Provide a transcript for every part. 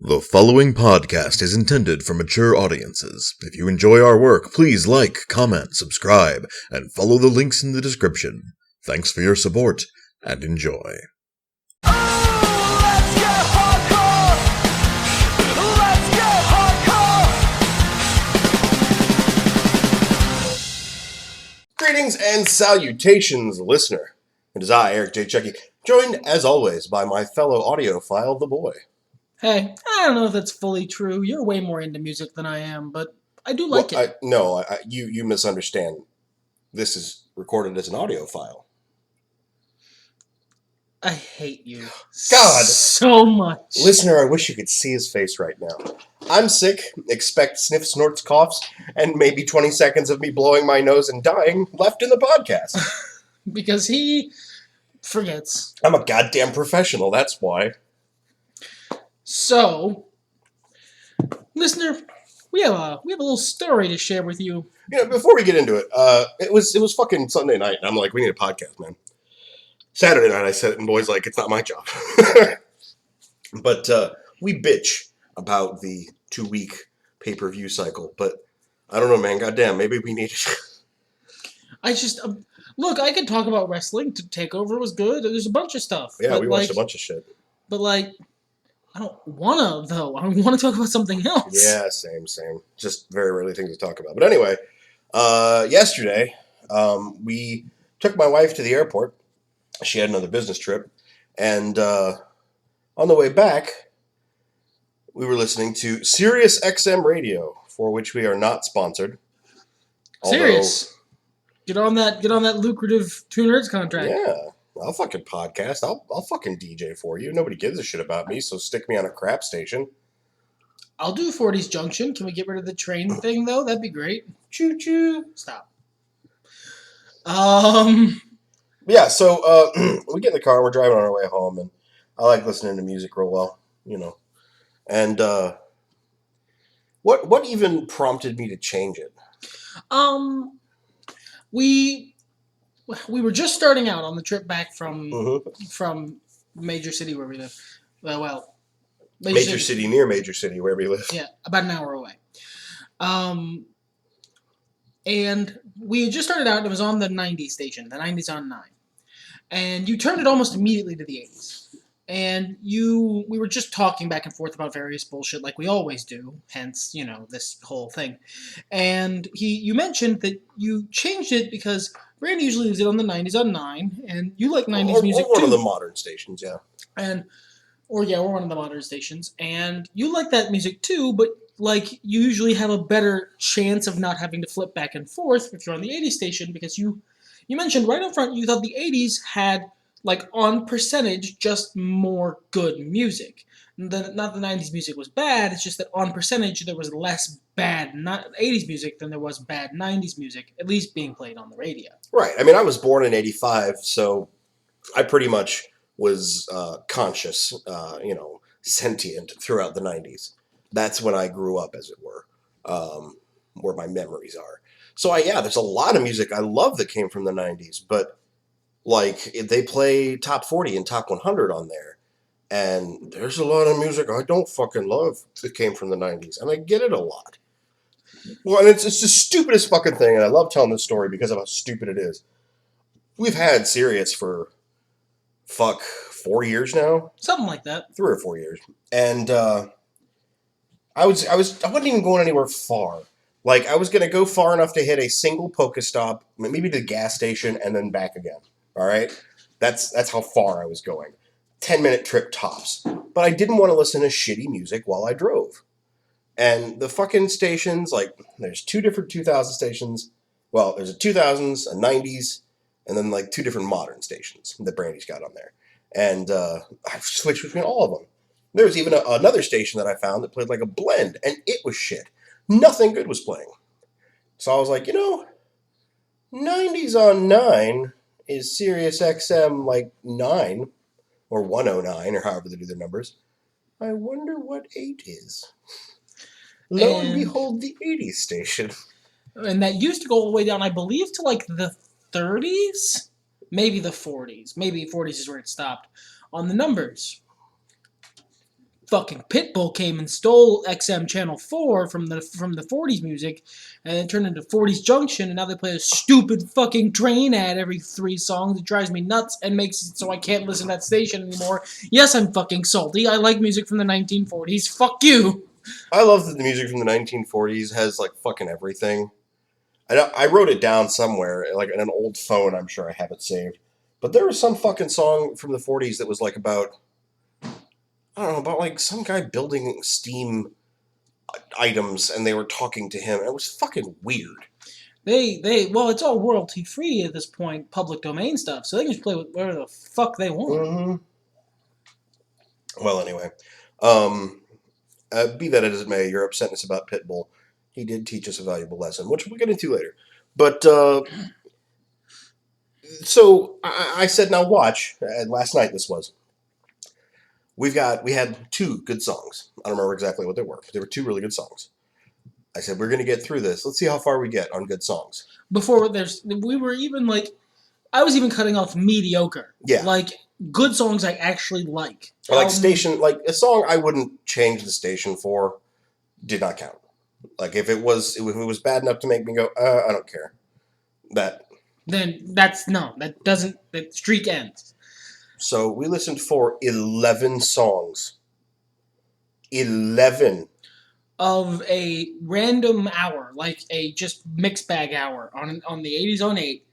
The following podcast is intended for mature audiences. If you enjoy our work, please like, comment, subscribe, and follow the links in the description. Thanks for your support, and enjoy. Greetings and salutations, listener. It is I, Eric J. Chucci, joined, as always, by my fellow audiophile, The Boy. Hey, I don't know if that's fully true. You're way more into music than I am, but I do like it. You misunderstand. This is recorded as an audio file. I hate you. God! So much. Listener, I wish you could see his face right now. I'm sick, expect sniff, snorts, coughs, and maybe 20 seconds of me blowing my nose and dying left in the podcast. Because he forgets. I'm a goddamn professional, that's why. So, listener, we have a little story to share with you. You know, before we get into it, it was fucking Sunday night, and I'm like, we need a podcast, man. Saturday night, I said it, and Boy's like, it's not my job. But we bitch about the 2-week pay-per-view cycle, but I don't know, man. Goddamn, maybe we need it. I just look. I could talk about wrestling. Takeover was good. There's a bunch of stuff. Yeah, we watched a bunch of shit. But I don't want to, though. I want to talk about something else. Yeah, same. Just very rarely things to talk about. But anyway, yesterday, we took my wife to the airport. She had another business trip. And on the way back, we were listening to Sirius XM Radio, for which we are not sponsored. Sirius. Get on that lucrative Two Nerds contract. Yeah. I'll fucking podcast. I'll fucking DJ for you. Nobody gives a shit about me, so stick me on a crap station. I'll do 40s Junction. Can we get rid of the train thing, though? That'd be great. Choo-choo. Stop. Yeah, so we get in the car. We're driving on our way home, and I like listening to music real well, you know. And what even prompted me to change it? We were just starting out on the trip back from major city where we live. Major city near major city where we live. Yeah, about an hour away. And we had just started out, and it was on the 90s station, the 90s on 9. And you turned it almost immediately to the 80s. And we were just talking back and forth about various bullshit like we always do, hence, this whole thing. And you mentioned that you changed it because Randy usually leaves it on the 90s on 9, and you like 90s music too. Or one of the modern stations, yeah. Or one of the modern stations. And you like that music too, but you usually have a better chance of not having to flip back and forth if you're on the 80s station, because you mentioned right up front you thought the 80s had, on percentage, just more good music. Not the 90s music was bad, it's just that on percentage there was less bad 80s music than there was bad 90s music, at least being played on the radio. Right. I mean, I was born in 85, so I pretty much was conscious, sentient throughout the 90s. That's when I grew up, as it were, where my memories are. So, there's a lot of music I love that came from the 90s, but, they play top 40 and top 100 on there, and there's a lot of music I don't fucking love that came from the 90s, and I get it a lot. Well, and it's the stupidest fucking thing, and I love telling this story because of how stupid it is. We've had Sirius for, 4 years now? Something like that. 3 or 4 years. And, I wasn't even going anywhere far. I was going to go far enough to hit a single Pokestop, maybe the gas station, and then back again. All right? That's how far I was going. 10-minute trip tops. But I didn't want to listen to shitty music while I drove. And the fucking stations, there's 2 different 2000 stations. Well, there's a 2000s, a 90s, and then, 2 different modern stations that Brandy's got on there. And I've switched between all of them. There was even another station that I found that played a blend, and it was shit. Nothing good was playing. So I was like, 90s on 9 is Sirius XM 9, or 109, or however they do their numbers. I wonder what 8 is. Lo and behold, the 80s station. And that used to go all the way down, I believe, to the 30s? Maybe the 40s. Maybe 40s is where it stopped on the numbers. fucking Pitbull came and stole XM Channel 4 from the 40s music, and then turned into 40s Junction, and now they play a stupid fucking train ad every 3 songs. It drives me nuts and makes it so I can't listen to that station anymore. Yes, I'm fucking salty. I like music from the 1940s. Fuck you. I love that the music from the 1940s has like fucking everything. I wrote it down somewhere, like in an old phone. I'm sure I have it saved. But there was some fucking song from the 40s that was like about, I don't know, about like some guy building steam items and they were talking to him. It was fucking weird. Well, it's all royalty free at this point, public domain stuff, so they can just play with whatever the fuck they want. Mm-hmm. Well, anyway, be that as it may, your upsetness about Pitbull, he did teach us a valuable lesson, which we'll get into later. But so I said, now watch. Last night this was. We had 2 good songs. I don't remember exactly what they were, but they were 2 really good songs. I said, we're going to get through this. Let's see how far we get on good songs. We were even like, I was even cutting off mediocre. Yeah. Like, good songs I actually like. Or like station, like a song I wouldn't change the station for, did not count. Like if it was bad enough to make me go, I don't care. That streak ends. So we listened for 11 songs. 11. Of a random hour, like a just mixed bag hour on the 80s on 8,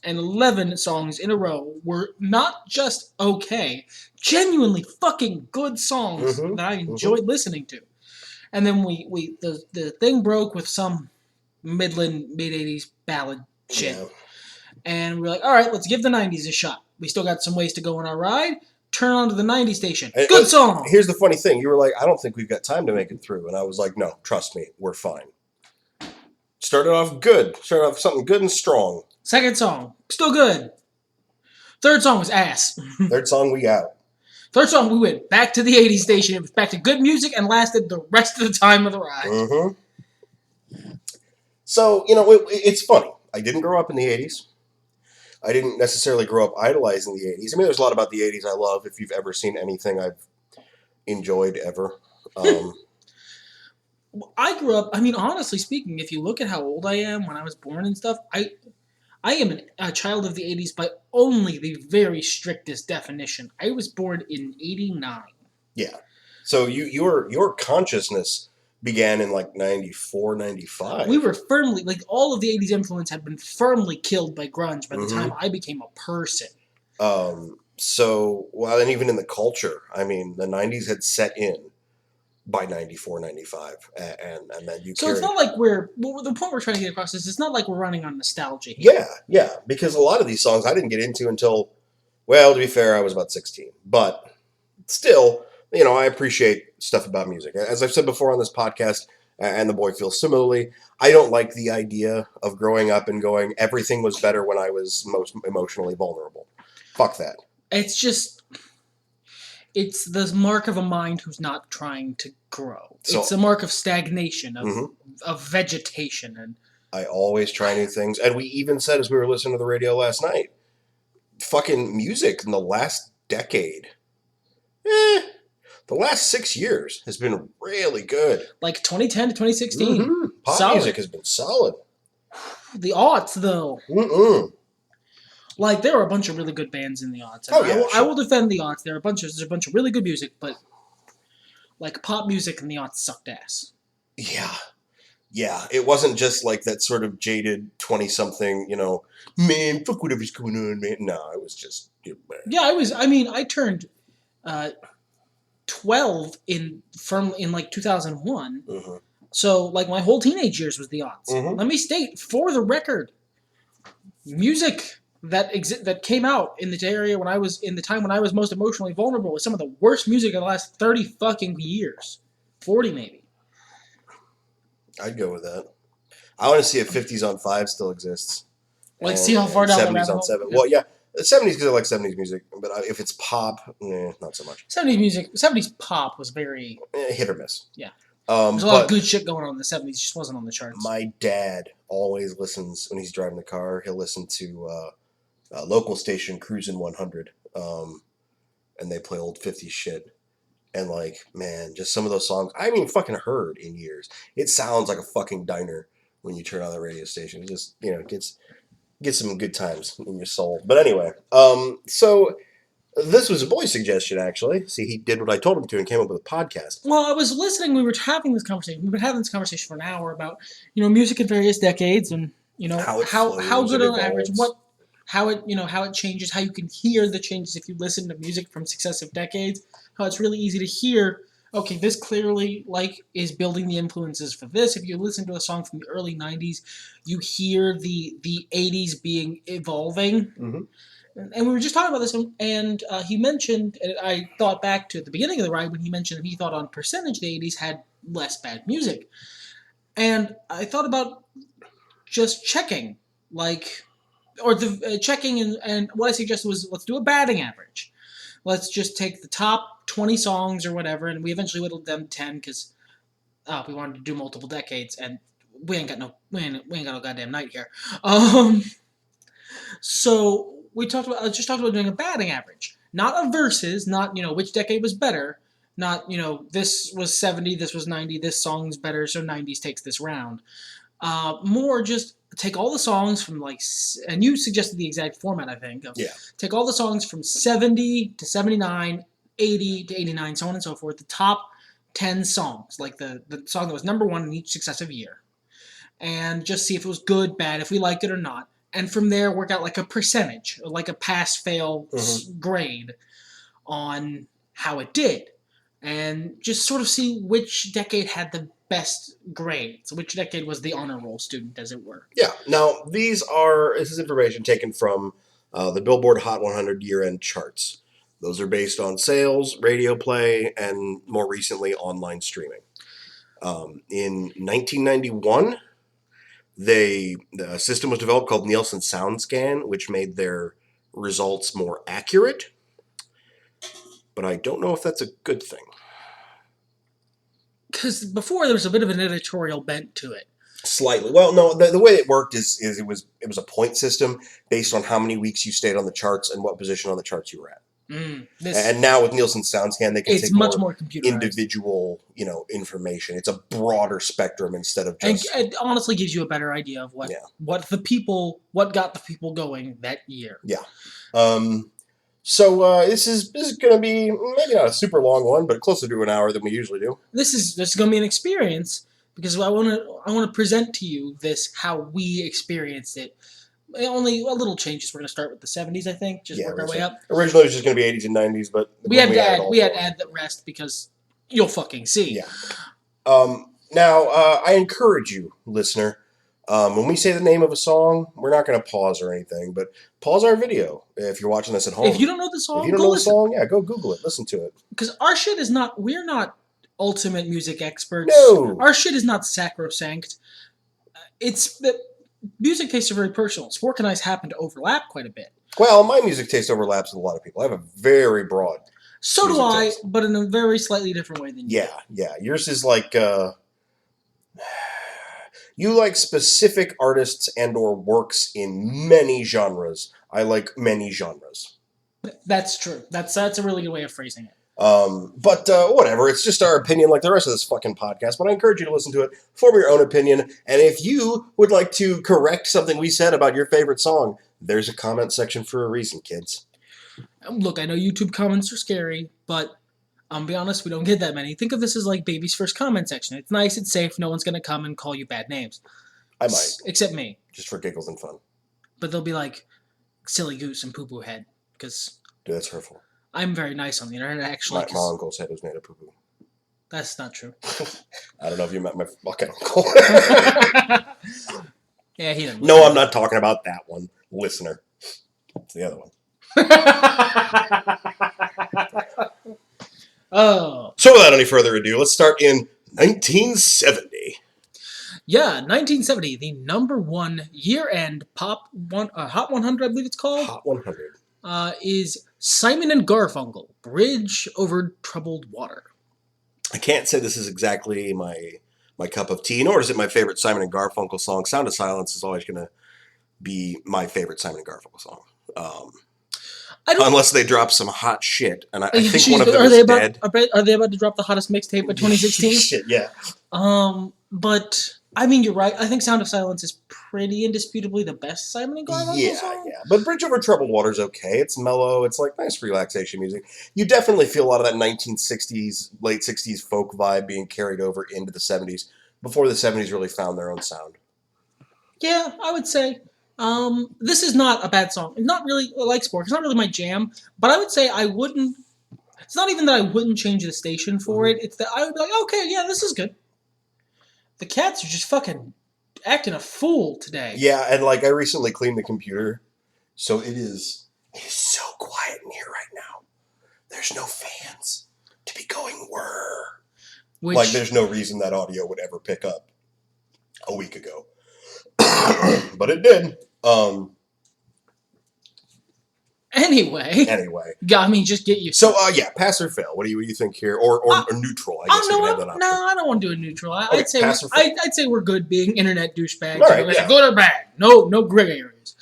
and 11 songs in a row were not just okay, genuinely fucking good songs that I enjoyed listening to. And then the thing broke with some mid-80s ballad shit. Yeah. And we're like, all right, let's give the 90s a shot. We still got some ways to go on our ride. Turn on to the 90s station. Good song! Here's the funny thing. You were like, I don't think we've got time to make it through. And I was like, no, trust me, we're fine. Started off good. Started off something good and strong. Second song, still good. Third song was ass. Third song, we out. Third song, we went back to the 80s station. It was back to good music and lasted the rest of the time of the ride. Mm-hmm. So, it's funny. I didn't grow up in the 80s. I didn't necessarily grow up idolizing the 80s. I mean, there's a lot about the 80s I love. If you've ever seen anything I've enjoyed ever. I grew up, I mean, honestly speaking, if you look at how old I am when I was born and stuff, I am a child of the 80s by only the very strictest definition. I was born in 89. Yeah. So your consciousness began in like 94, 95. We were firmly, like all of the 80s influence had been firmly killed by grunge by the time I became a person. So, well, and even in the culture, I mean, the 90s had set in by 94, 95. And then you So it's not like the point we're trying to get across is it's not like we're running on nostalgia here. Yeah, because a lot of these songs I didn't get into until, well, to be fair, I was about 16. But still, I appreciate stuff about music. As I've said before on this podcast, and the boy feels similarly, I don't like the idea of growing up and going, everything was better when I was most emotionally vulnerable. Fuck that. It's the mark of a mind who's not trying to grow. It's a mark of stagnation, of vegetation. And I always try new things. And we even said as we were listening to the radio last night, fucking music in the last decade, the last 6 years has been really good. Like 2010 to 2016. Pop solid. Music has been solid. The aughts, though. Like, there are a bunch of really good bands in the aughts. I will defend the aughts. There's a bunch of really good music, but like pop music in the aughts sucked ass. Yeah. It wasn't just like that sort of jaded 20-something, man, fuck whatever's going on, man. No, it was just... I turned 12 in like 2001. So, like, my whole teenage years was the aughts. Let me state, for the record, music that came out in the area when I was in the time when I was most emotionally vulnerable was some of the worst music of the last 30 fucking years. 40 maybe. I'd go with that. I want to see if 50s on 5 still exists. Like, see how far down the rabbit hole. 70s on 7. Well, yeah. 70s because I like 70s music, but if it's pop, not so much. 70s pop was very... hit or miss. Yeah. There's a lot of good shit going on in the 70s, just wasn't on the charts. My dad always listens, when he's driving the car, he'll listen to a local station, Cruisin' 100, and they play old 50s shit. And like, man, just some of those songs I haven't even fucking heard in years. It sounds like a fucking diner when you turn on the radio station. It just, gets some good times in your soul. But anyway, so this was a boy's suggestion, actually. See, he did what I told him to and came up with a podcast. Well, I was listening. We were having this conversation. We've been having this conversation for an hour about music in various decades and how good on average how it changes, how you can hear the changes if you listen to music from successive decades. How it's really easy to hear. Okay, this clearly is building the influences for this. If you listen to a song from the early '90s, you hear the '80s being evolving. Mm-hmm. And we were just talking about this, and he mentioned, and I thought back to the beginning of the ride when he mentioned that he thought on percentage the 80s had less bad music. And I thought about just checking, checking, and what I suggested was let's do a batting average. Let's just take the top 20 songs or whatever, and we eventually whittled them 10 because we wanted to do multiple decades, and we ain't got no goddamn night here. So we talked about doing a batting average, not a versus, not which decade was better, not this was 70, this was 90, this song's better, so 90s takes this round. More just take all the songs from and you suggested the exact format, I think. Take all the songs from 70 to 79, 80 to 89, so on and so forth. The top 10 songs, like the song that was number one in each successive year, and just see if it was good, bad, if we liked it or not. And from there, work out like a percentage, like a pass-fail grade on how it did. And just sort of see which decade had the best grades, which decade was the honor roll student, as it were. Yeah. Now, this is information taken from the Billboard Hot 100 year-end charts. Those are based on sales, radio play, and more recently, online streaming. In 1991... the system was developed called Nielsen SoundScan, which made their results more accurate. But I don't know if that's a good thing. Because before there was a bit of an editorial bent to it. Slightly. Well, no, the way it worked is it was a point system based on how many weeks you stayed on the charts and what position on the charts you were at. And now with Nielsen SoundScan, they can take much more individual, information. It's a broader spectrum instead of just. It honestly gives you a better idea of what got the people going that year. Yeah. So this is going to be maybe not a super long one, but closer to an hour than we usually do. This is going to be an experience because I want to present to you how we experienced it. Only a little changes. We're going to start with the 70s, I think. Just work our way up. Originally, it was just going to be 80s and 90s, but we had to add the rest because you'll fucking see. Yeah. Now, I encourage you, listener, when we say the name of a song, we're not going to pause or anything, but pause our video if you're watching this at home. If you don't know the song, go Google it. Listen to it. Because our shit is not. We're not ultimate music experts. No. Our shit is not sacrosanct. It's that. Music tastes are very personal. Spork and I's happen to overlap quite a bit. Well, my music taste overlaps with a lot of people. I have a very broad. So do I, taste. But in a very slightly different way than you. Yeah. Yours is like you like specific artists and or works in many genres. I like many genres. That's true. That's a really good way of phrasing it. But whatever, it's just our opinion like the rest of this fucking podcast, but I encourage you to listen to it, form your own opinion, and if you would like to correct something we said about your favorite song, there's a comment section for a reason, kids. Look, I know YouTube comments are scary, but I'll be honest, we don't get that many. Think of this as like baby's first comment section. It's nice, it's safe, no one's going to come and call you bad names. I might. Except me. Just for giggles and fun. But they'll be like, silly goose and poo-poo head, because... Dude, that's hurtful. I'm very nice on the internet, actually. My uncle's head was made of poo-poo. That's not true. I don't know if you met my fucking uncle. Yeah, he didn't. No, I'm not talking about that one, listener. It's the other one. Oh. So without any further ado, let's start in 1970. Yeah, 1970, the number one year-end Hot 100, I believe it's called. Hot 100. Is Simon and Garfunkel, Bridge Over Troubled Water. I can't say this is exactly my cup of tea, nor is it my favorite Simon and Garfunkel song. Sound of Silence is always going to be my favorite Simon and Garfunkel song. I don't. Unless they drop some hot shit, and I think Jeez, one of them are is they about? dead. Are they about to drop the hottest mixtape of 2016? Shit, yeah. But I mean, you're right. I think "Sound of Silence" is pretty indisputably the best Simon and Garfunkel Yeah, song. yeah. But Bridge Over Troubled Water's okay. It's mellow. It's like nice relaxation music. You definitely feel a lot of that 1960s, late 60s folk vibe being carried over into the 70s before the 70s really found their own sound. Yeah, I would say. This is not a bad song. It's not really like Sport. It's not really my jam. But I would say I wouldn't. It's not even that I wouldn't change the station for it. It's that I would be like, okay, yeah, this is good. The cats are just fucking acting a fool today. Yeah, and like I recently cleaned the computer, so it is so quiet in here right now. There's no fans to be going whir. Which, Like there's no reason that audio would ever pick up a week ago. But it did. Anyway, I mean, just get used. So yeah, pass or fail. What do you think here, or neutral? I guess you can have that option. No, I don't want to do a neutral. Okay, I'd say pass or fail. I'd say we're good being internet douchebags. All right, It's yeah. good or bad. No gray areas.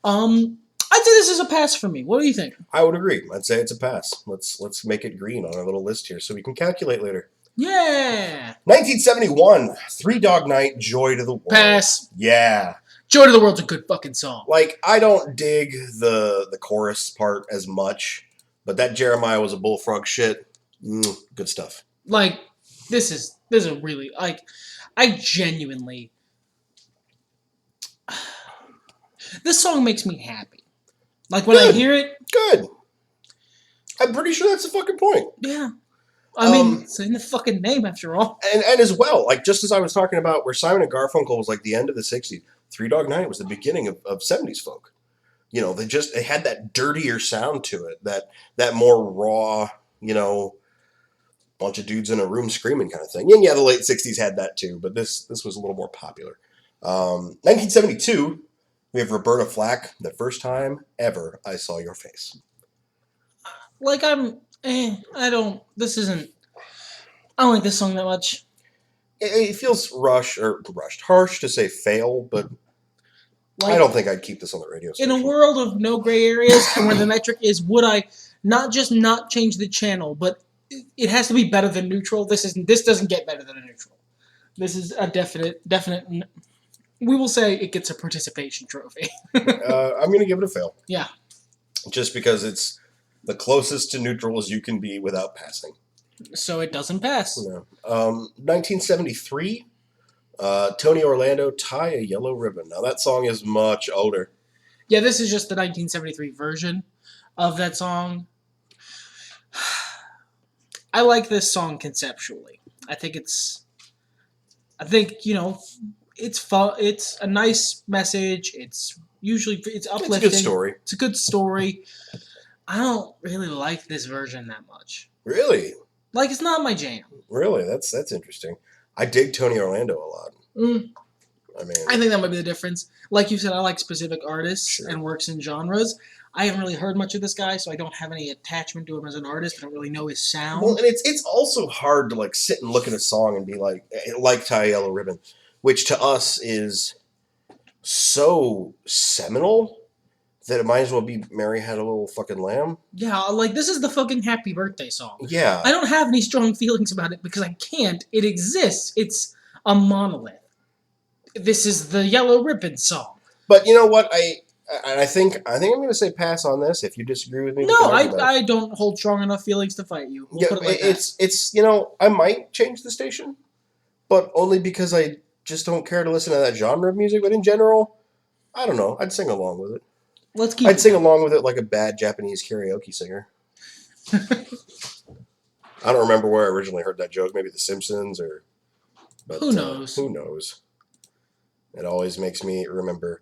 I'd say this is a pass for me. What do you think? I would agree. I'd say it's a pass. Let's make it green on our little list here so we can calculate later. Yeah. 1971, Three Dog Night, Joy to the World. Pass. Yeah. Joy to the World's a good fucking song. Like, I don't dig the chorus part as much, but that Jeremiah was a bullfrog shit. Good stuff. Like, this is a really, like, I genuinely, this song makes me happy. Like, when I hear it. Good. I'm pretty sure that's the fucking point. Yeah. I mean, it's in the fucking name after all. And as well, like, just as I was talking about where Simon and Garfunkel was like the end of the 60s, Three Dog Night was the beginning of 70s folk. You know, they had that dirtier sound to it, that more raw, you know, bunch of dudes in a room screaming kind of thing. And yeah, the late 60s had that too, but this was a little more popular. 1972, we have Roberta Flack, The First Time Ever I Saw Your Face. Like, I don't like this song that much. It feels harsh to say fail, but Like, I don't think I'd keep this on the radio station. In a world of no gray areas, and where the metric is, would I not just not change the channel, but it has to be better than neutral. This doesn't get better than a neutral. This is a definite. We will say it gets a participation trophy. I'm going to give it a fail. Yeah. Just because it's the closest to neutral as you can be without passing. So it doesn't pass. No. 1973, Tony Orlando, Tie a Yellow Ribbon. Now that song is much older. Yeah, this is just the 1973 version of that song. I like this song conceptually. I think you know, it's fun. It's a nice message. It's uplifting. It's a good story. It's a good story. I don't really like this version that much. Really? Like, it's not my jam. Really? That's interesting. I dig Tony Orlando a lot. I think that might be the difference. Like you said, I like specific artists Sure. and works in genres. I haven't really heard much of this guy, so I don't have any attachment to him as an artist. I don't really know his sound. Well, and it's also hard to like sit and look at a song and be like Tie a Yellow Ribbon, which to us is so seminal that it might as well be Mary Had a Little Fucking Lamb. Yeah, like, this is the fucking happy birthday song. Yeah. I don't have any strong feelings about it because I can't. It exists. It's a monolith. This is the Yellow Ribbon song. But you know what? I think I'm going to say pass on this. If you disagree with me, No, I don't hold strong enough feelings to fight you. We'll put it like that. It's you know, I might change the station, but only because I just don't care to listen to that genre of music. But in general, I don't know. I'd sing along with it. I'd sing along with it like a bad Japanese karaoke singer. I don't remember where I originally heard that joke. Maybe The Simpsons or. But, who knows? Who knows? It always makes me remember.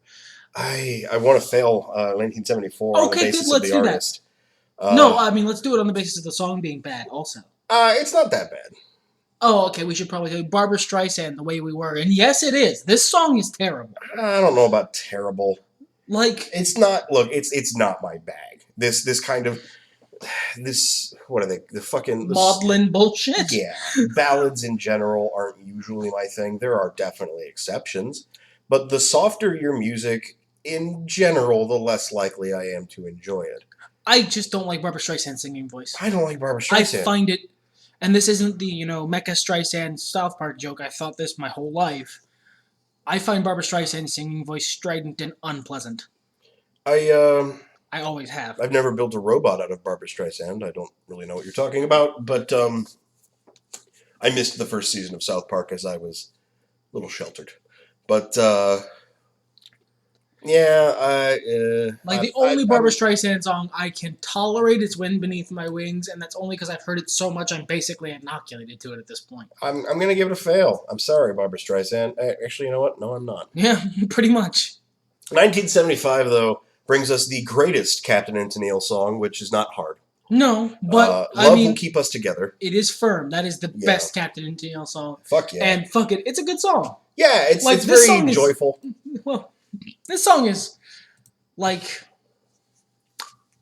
I want to fail 1974 on the basis of the artist. No, I mean, let's do it on the basis of the song being bad also. It's not that bad. Oh, okay, we should probably do Barbra Streisand, The Way We Were. And yes, it is. This song is terrible. I don't know about terrible. Like, it's not. Look, it's not my bag. This kind of what are they? The fucking maudlin bullshit. Yeah, ballads in general aren't usually my thing. There are definitely exceptions, but the softer your music in general, the less likely I am to enjoy it. I just don't like Barbara Streisand's singing voice. I don't like Barbara I Streisand. find it, and this isn't the Mecca Streisand South Park joke. I thought this my whole life. I find Barbara Streisand's singing voice strident and unpleasant. I always have. I've never built a robot out of Barbara Streisand. I don't really know what you're talking about, but I missed the first season of South Park as I was a little sheltered. But the only Barbara Streisand song I can tolerate is "Wind Beneath My Wings," and that's only because I've heard it so much I'm basically inoculated to it at this point. I'm gonna give it a fail. I'm sorry, Barbara Streisand. Actually, you know what? No, I'm not. Yeah, pretty much. 1975 though brings us the greatest Captain and Tennille song, which is not hard. No, but Love Will Keep Us Together. It is firm. That is the best Captain and Tennille song. Fuck yeah. And fuck it, it's a good song. Yeah, it's very joyful. Well, this song is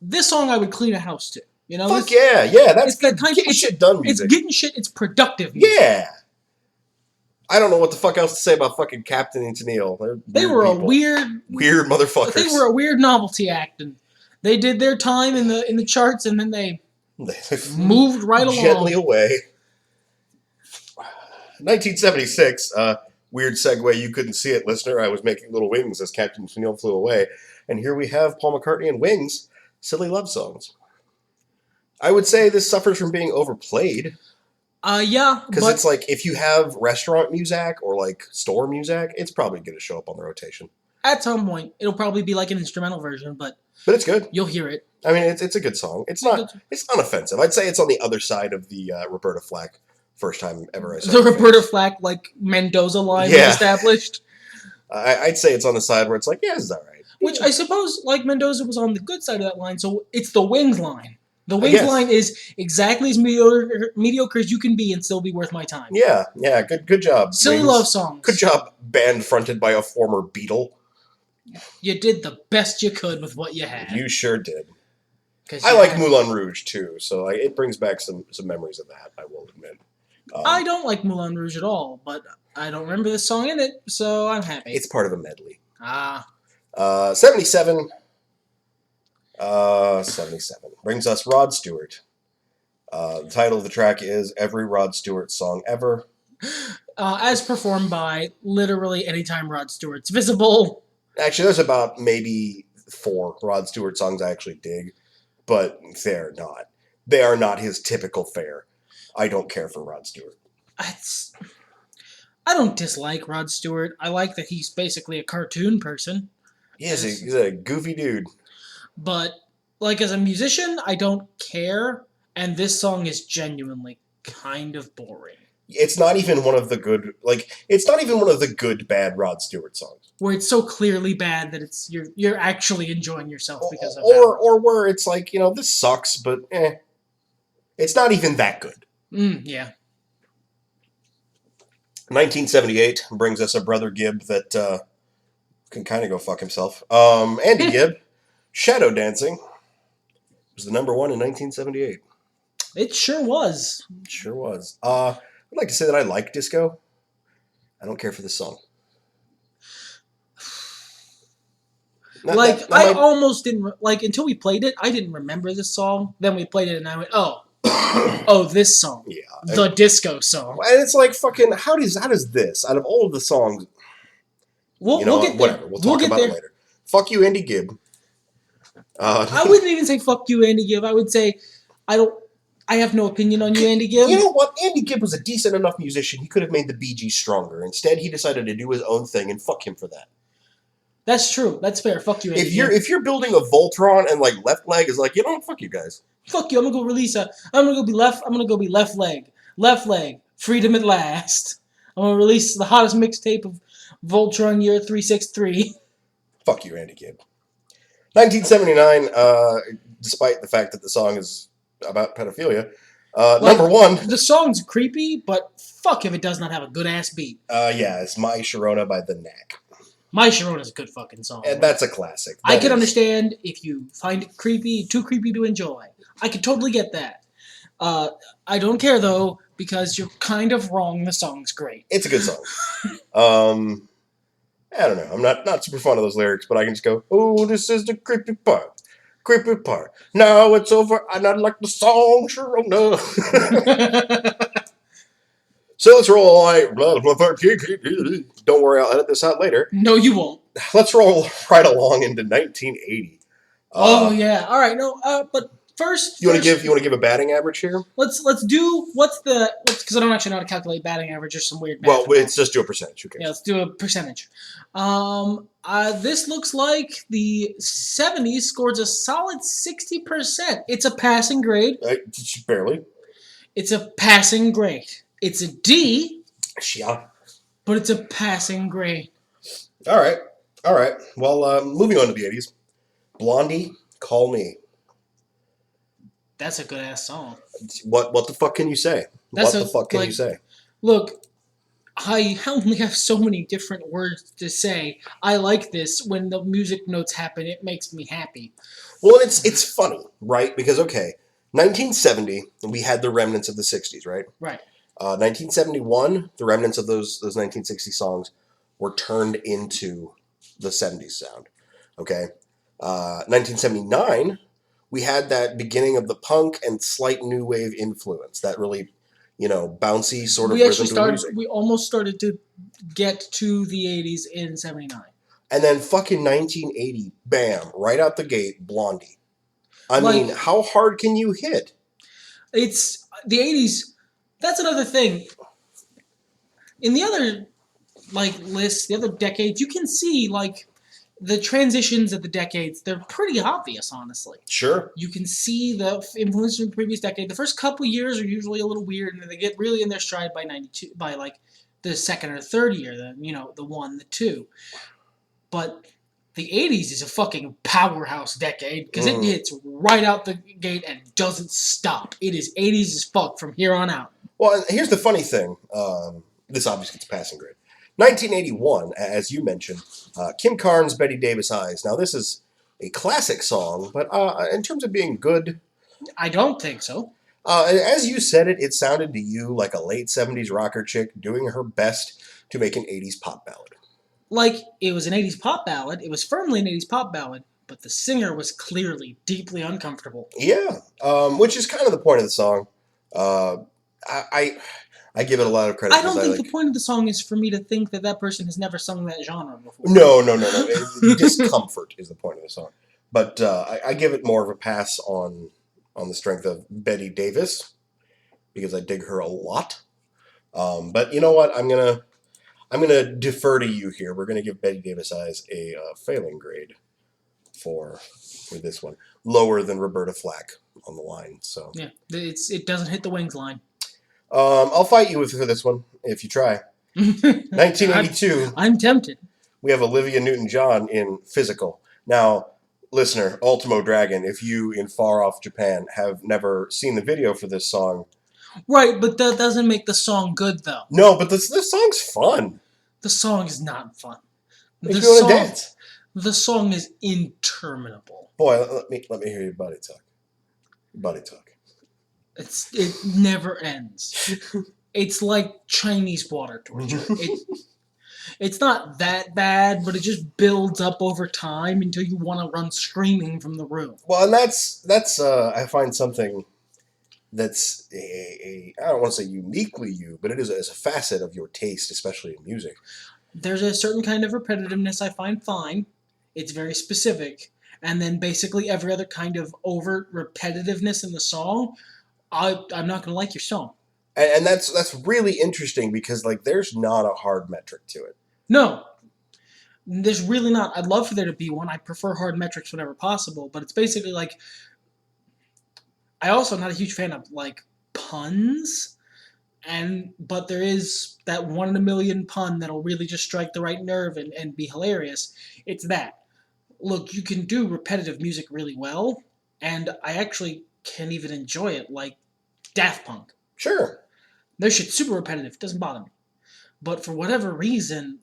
this song I would clean a house to. Fuck yeah, that's the kind getting shit done music. It's getting shit. It's productive music. Yeah. I don't know what the fuck else to say about fucking Captain and Tennille. They were a weird motherfuckers. They were a weird novelty act, and they did their time in the charts, and then they moved right along gently away. 1976. Weird segue. You couldn't see it, listener. I was making little wings as Captain Tennille flew away, and here we have Paul McCartney and Wings. Silly love songs. I would say this suffers from being overplayed. Yeah. Because it's like, if you have restaurant music or like store music, it's probably going to show up on the rotation. At some point, it'll probably be like an instrumental version, but it's good. You'll hear it. I mean, it's a good song. It's not offensive. I'd say it's on the other side of the Roberta Flack first time ever I saw the Roberta Flack Mendoza line was established. I'd say it's on the side where it's like, yeah, this is all right. Which I suppose Mendoza was on the good side of that line, so it's the Wings line. The Wings line is exactly as mediocre as you can be and still be worth my time. Yeah, good job. Silly Wings. love songs. Good job, band fronted by a former Beatle. You did the best you could with what you had. You sure did. I like Moulin Rouge too, so it brings back some memories of that, I will admit. I don't like Moulin Rouge at all, but I don't remember this song in it, so I'm happy. It's part of a medley. 77 brings us Rod Stewart. The title of the track is Every Rod Stewart Song Ever. As performed by literally anytime Rod Stewart's visible. Actually, there's about maybe 4 Rod Stewart songs I actually dig, but they're not. They are not his typical fare. I don't care for Rod Stewart. I don't dislike Rod Stewart. I like that he's basically a cartoon person. He's a goofy dude. But, as a musician, I don't care, and this song is genuinely kind of boring. It's not even one of the good bad Rod Stewart songs. Where it's so clearly bad that it's you're actually enjoying yourself because of or where it's like, this sucks, but it's not even that good. Yeah. 1978 brings us a Brother Gibb that can kind of go fuck himself. Andy Gibb, Shadow Dancing, was the number 1 in 1978. It sure was. It sure was. I'd like to say that I like disco. I don't care for this song. I almost didn't until we played it. I didn't remember this song. Then we played it, and I went, "Oh, this song, the disco song." And it's like fucking. How does this out of all of the songs? We'll get whatever. there. We'll talk about it later. Fuck you, Andy Gibb. I wouldn't even say "fuck you, Andy Gibb." I would say, I have no opinion on you, Andy Gibb. You know what? Andy Gibb was a decent enough musician. He could have made the Bee Gees stronger. Instead, he decided to do his own thing, and fuck him for that. That's true. That's fair. Fuck you, Andy Gibb. If you're building a Voltron and Left Leg is like, fuck you guys. Fuck you. I'm gonna go release I'm gonna go be Left Leg. Left Leg. Freedom at last. I'm gonna release the hottest mixtape of Voltron year 363. Fuck you, Andy Gibb. 1979. Despite the fact that the song is about pedophilia. Number 1. The song's creepy, but fuck if it does not have a good ass beat. It's My Sharona by The Knack. My Sharona's a good fucking song. And that's a classic. I can understand if you find it too creepy to enjoy. I could totally get that. I don't care though, because you're kind of wrong. The song's great. It's a good song. I don't know. I'm not super fond of those lyrics, but I can just go, "Oh, this is the creepy part. creepy part. Now it's over, and I like the song, sure enough. So let's roll. Don't worry, I'll edit this out later. No, you won't. Let's roll right along into 1980. Oh yeah. All right. No. But first, you want to give a batting average here? Let's do because I don't actually know how to calculate batting average or some weird math. Well, let's just do a percentage. Okay. Yeah, let's do a percentage. This looks like the 70s scores a solid 60%. It's a passing grade. Barely. It's a passing grade. It's a D. Yeah. But it's a passing grade. All right. Well, moving on to the 80s. Blondie, Call Me. That's a good ass song. What the fuck can you say? What the fuck can you say? Look, I only have so many different words to say. I like this. When the music notes happen, it makes me happy. Well, it's funny, right? Because, okay, 1970, we had the remnants of the 60s, right? Right. 1971, the remnants of those 1960 songs were turned into the 70s sound. Okay. 1979, we had that beginning of the punk and slight new wave influence, that really, bouncy sort of rhythm to the music. We almost started to get to the 80s in 79. And then fucking 1980, bam, right out the gate, Blondie. I mean, how hard can you hit? It's the 80s. That's another thing. In the other lists, the other decades, you can see the transitions of the decades. They're pretty obvious, honestly. Sure. You can see the influence from the previous decade. The first couple years are usually a little weird, and then they get really in their stride by 92, by the second or third year. The 1, the 2. But the 80s is a fucking powerhouse decade because it hits right out the gate and doesn't stop. It is 80s as fuck from here on out. Well, here's the funny thing. This obviously gets a passing grade. 1981, as you mentioned, Kim Carnes' Betty Davis Eyes. Now, this is a classic song, but in terms of being good... I don't think so. As you said it, it sounded to you like a late 70s rocker chick doing her best to make an 80s pop ballad. It was an 80s pop ballad. It was firmly an 80s pop ballad, but the singer was clearly deeply uncomfortable. Yeah, which is kind of the point of the song. I give it a lot of credit. I don't think the point of the song is for me to think that person has never sung that genre before. No. Discomfort is the point of the song. But I give it more of a pass on the strength of Betty Davis because I dig her a lot. But you know what? I'm gonna defer to you here. We're gonna give Betty Davis Eyes a failing grade for this one, lower than Roberta Flack on the line. So yeah, it doesn't hit the wings line. I'll fight you for this one if you try. 1982. I'm tempted. We have Olivia Newton-John in Physical. Now, listener, Ultimo Dragon, if you in far off Japan have never seen the video for this song. Right, but that doesn't make the song good, though. No, but this song's fun. The song is not fun. Makes you want to dance. The song is interminable. Boy, let me hear your body talk. Body talk. It never ends. It's like Chinese water torture. It's not that bad, but it just builds up over time until you want to run screaming from the room. Well, and that's I find something that's I don't want to say uniquely you, but it is a facet of your taste, especially in music. There's a certain kind of repetitiveness I find fine. It's very specific. And then basically every other kind of overt repetitiveness in the song, I'm not going to like your song. And that's really interesting because there's not a hard metric to it. No. There's really not. I'd love for there to be one. I prefer hard metrics whenever possible, but it's basically I also am not a huge fan of puns, but there is that 1 in a million pun that'll really just strike the right nerve and be hilarious. It's that. Look, you can do repetitive music really well, and I actually can even enjoy it, like Daft Punk. Sure. Their shit's super repetitive. It doesn't bother me. But for whatever reason,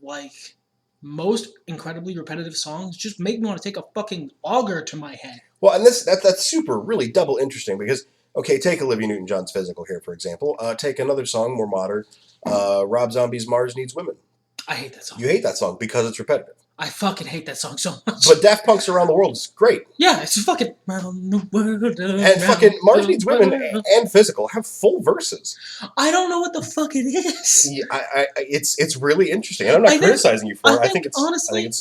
most incredibly repetitive songs just make me want to take a fucking auger to my head. Well, and that's super, really double interesting because, okay, take Olivia Newton-John's Physical here, for example. Take another song, more modern, Rob Zombie's Mars Needs Women. I hate that song. You hate that song because it's repetitive. I fucking hate that song so much. But Daft Punk's Around the World is great. Yeah, it's fucking round the world. And fucking Mars Needs Women and Physical have full verses. I don't know what the fuck it is. Yeah, it's really interesting. And I'm not criticizing you for it. I think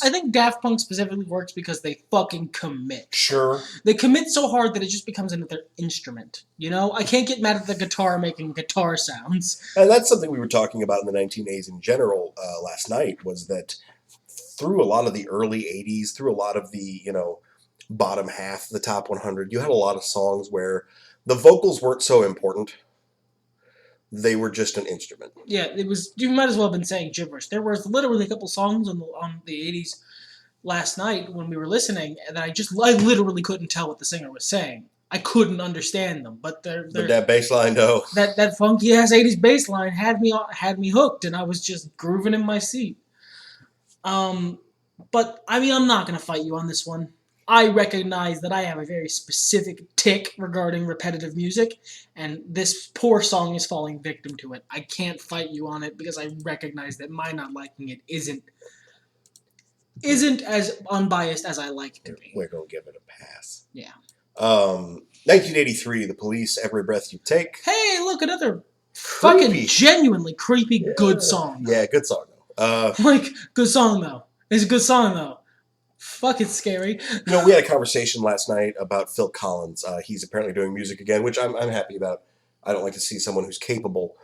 I think Daft Punk specifically works because they fucking commit. Sure. They commit so hard that it just becomes another instrument. You know? I can't get mad at the guitar making guitar sounds. And that's something we were talking about in the 1980s in general last night, was that through a lot of the early 80s, through a lot of the, bottom half, the top 100, you had a lot of songs where the vocals weren't so important. They were just an instrument. Yeah, it was. You might as well have been saying gibberish. There was literally a couple songs on the 80s last night when we were listening that I literally couldn't tell what the singer was saying. I couldn't understand them, but that bass line, though. That funky ass 80s bass line had me hooked, and I was just grooving in my seat. But I mean, I'm not gonna fight you on this one. I recognize that I have a very specific tick regarding repetitive music, and this poor song is falling victim to it. I can't fight you on it because I recognize that my not liking it isn't as unbiased as I like it to be. We're gonna give it a pass. Yeah. 1983, The Police, Every Breath You Take. Hey, look, another fucking genuinely creepy good song. Yeah, good song though. Good song though. It's a good song though. Fucking scary. We had a conversation last night about Phil Collins. He's apparently doing music again, which I'm happy about. I don't like to see someone who's capable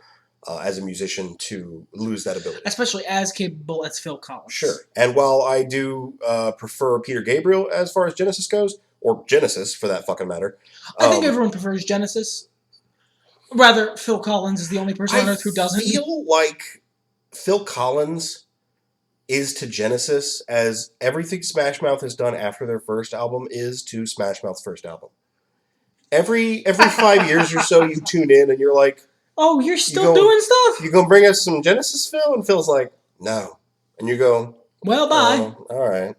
as a musician to lose that ability. Especially as capable as Phil Collins. Sure. And while I do prefer Peter Gabriel as far as Genesis goes, or Genesis for that fucking matter. I think everyone prefers Genesis. Rather, Phil Collins is the only person on earth who doesn't. I feel like Phil Collins is to Genesis as everything Smash Mouth has done after their first album is to Smash Mouth's first album. Every 5 years or so, you tune in and you're like, "Oh, you're still doing stuff? You gonna bring us some Genesis, Phil?" And Phil's like, "No," and you go, "Well, bye." All right.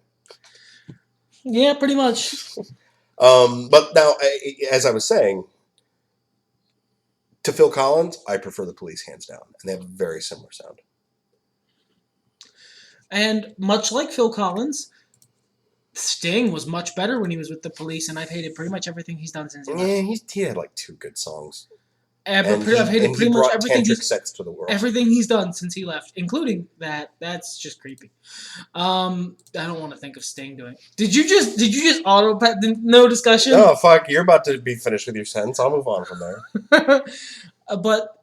Yeah, pretty much. But now, as I was saying, to Phil Collins, I prefer The Police hands down, and they have a very similar sound. And much like Phil Collins, Sting was much better when he was with The Police, and I've hated pretty much everything he's done since he left. Yeah, he had like 2 good songs. I've hated pretty much everything he's done since he left, including that. That's just creepy. I don't want to think of Sting doing it. Did you just auto-pat? No discussion? Oh, fuck. You're about to be finished with your sentence. I'll move on from there. But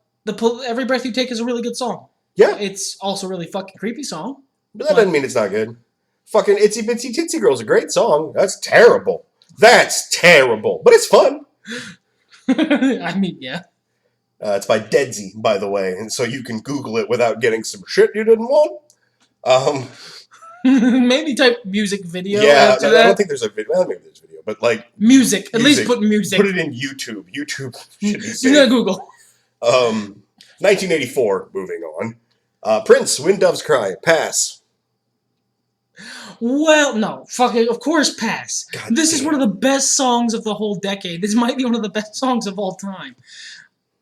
Every Breath You Take is a really good song. Yeah. It's also a really fucking creepy song. But that doesn't mean it's not good. Fucking Itsy Bitsy Tootsie Girl's a great song. That's terrible. But it's fun. I mean, yeah. It's by Deadsy, by the way, and so you can Google it without getting some shit you didn't want. Maybe type music video. Yeah, I don't think there's a video. Well, maybe there's a video, but like music. At least put music. Put it in YouTube. YouTube should be safe. You're not Google. 1984. Moving on. Prince, When Doves Cry. Pass. Well, no, fucking, of course, pass. This is one of the best songs of the whole decade. This might be one of the best songs of all time.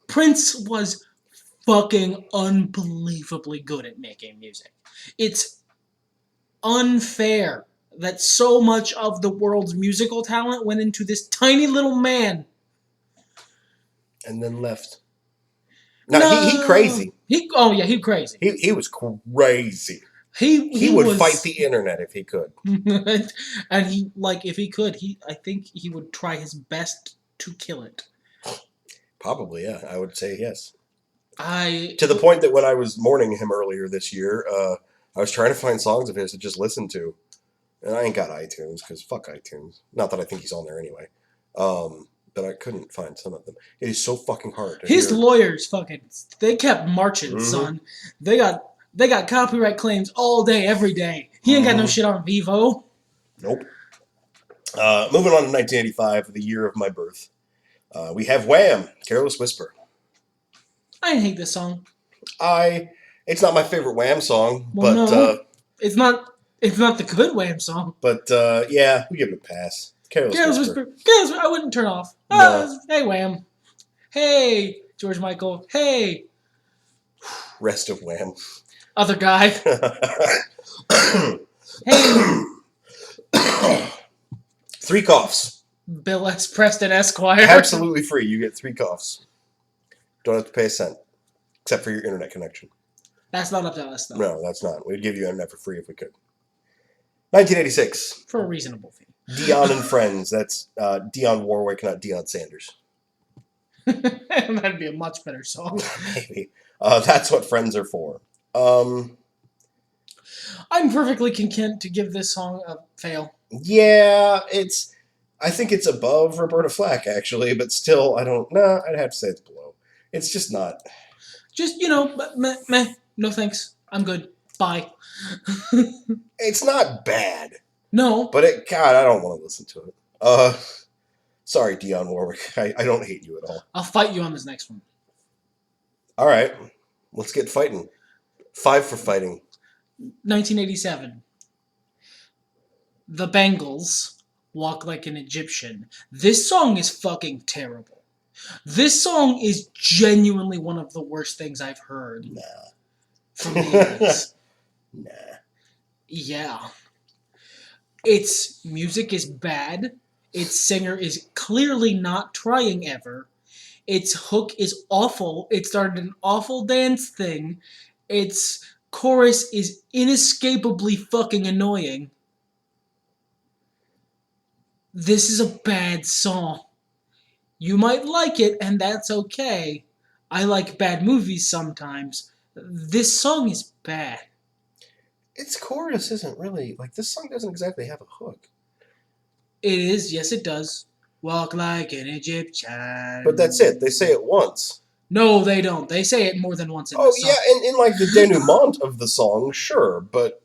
Prince was fucking unbelievably good at making music. It's unfair that so much of the world's musical talent went into this tiny little man. And then left. No, he crazy. He crazy. He was crazy. He would fight the internet if he could. And if he could, I think he would try his best to kill it. Probably, yeah. I would say yes. To the point that when I was mourning him earlier this year, I was trying to find songs of his to just listen to. And I ain't got iTunes, because fuck iTunes. Not that I think he's on there anyway. But I couldn't find some of them. It is so fucking hard. His lawyers they kept marching, son. They got copyright claims all day, every day. He ain't got no shit on Vivo. Nope. Moving on to 1985, the year of my birth. We have Wham! Careless Whisper. I hate this song. It's not my favorite Wham song, well, but no, it's not the good Wham song. But yeah, we give it a pass. Careless Whisper. I wouldn't turn off. No. Hey Wham. Hey George Michael. Hey. Rest of Wham. Other guy. Hey, 3 coughs. Bill S. Preston Esquire. Absolutely free. You get 3 coughs. Don't have to pay a cent. Except for your internet connection. That's not up to us, though. No, that's not. We'd give you internet for free if we could. 1986. For a reasonable fee. Dion and Friends. That's Dionne Warwick, not Deion Sanders. That'd be a much better song. Maybe. That's what Friends are for. I'm perfectly content to give this song a fail. Yeah, I think it's above Roberta Flack, actually, but still, I'd have to say it's below. It's just not. Just, meh. No thanks. I'm good. Bye. It's not bad. No. But God, I don't want to listen to it. Sorry, Dionne Warwick. I don't hate you at all. I'll fight you on this next one. All right. Let's get fighting. 5 for fighting. 1987. The Bangles, Walk Like an Egyptian. This song is fucking terrible. This song is genuinely one of the worst things I've heard. Nah. From the 80s. Nah. Yeah. Its music is bad. Its singer is clearly not trying ever. Its hook is awful. It started an awful dance thing. Its chorus is inescapably fucking annoying. This is a bad song. You might like it, and that's okay. I like bad movies sometimes. This song is bad. Its chorus isn't really, this song doesn't exactly have a hook. It is, yes it does. Walk like an Egyptian. But that's it. They say it once. No, they don't. They say it more than once in the song. Oh, yeah, in the denouement of the song, sure, but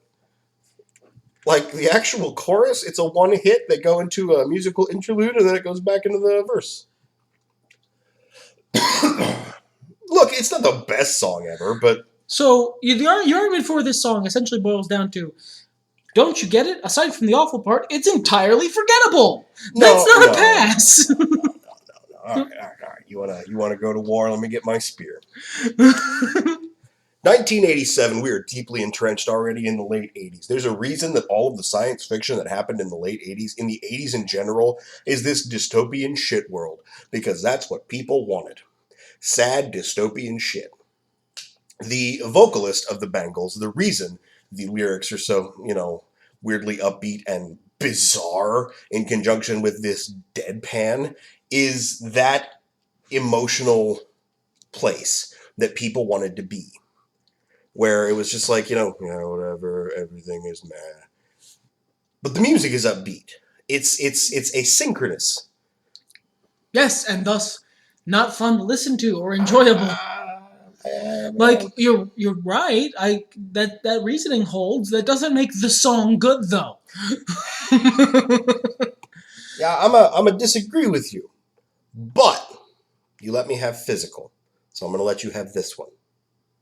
the actual chorus, it's a one hit. They go into a musical interlude, and then it goes back into the verse. Look, it's not the best song ever, but... So, your argument for this song essentially boils down to, don't you get it? Aside from the awful part, it's entirely forgettable. That's not a pass. No. All right. You wanna go to war? Let me get my spear. 1987, we are deeply entrenched already in the late 80s. There's a reason that all of the science fiction that happened in the late 80s, in the 80s in general, is this dystopian shit world. Because that's what people wanted. Sad dystopian shit. The vocalist of the Bangles, the reason the lyrics are so, weirdly upbeat and bizarre in conjunction with this deadpan, is that emotional place that people wanted to be. Where it was just whatever, everything is meh. But the music is upbeat. It's asynchronous. Yes, and thus not fun to listen to or enjoyable. You're right. That reasoning holds. That doesn't make the song good though. Yeah, I'm a disagree with you. But you let me have physical. So I'm gonna let you have this one.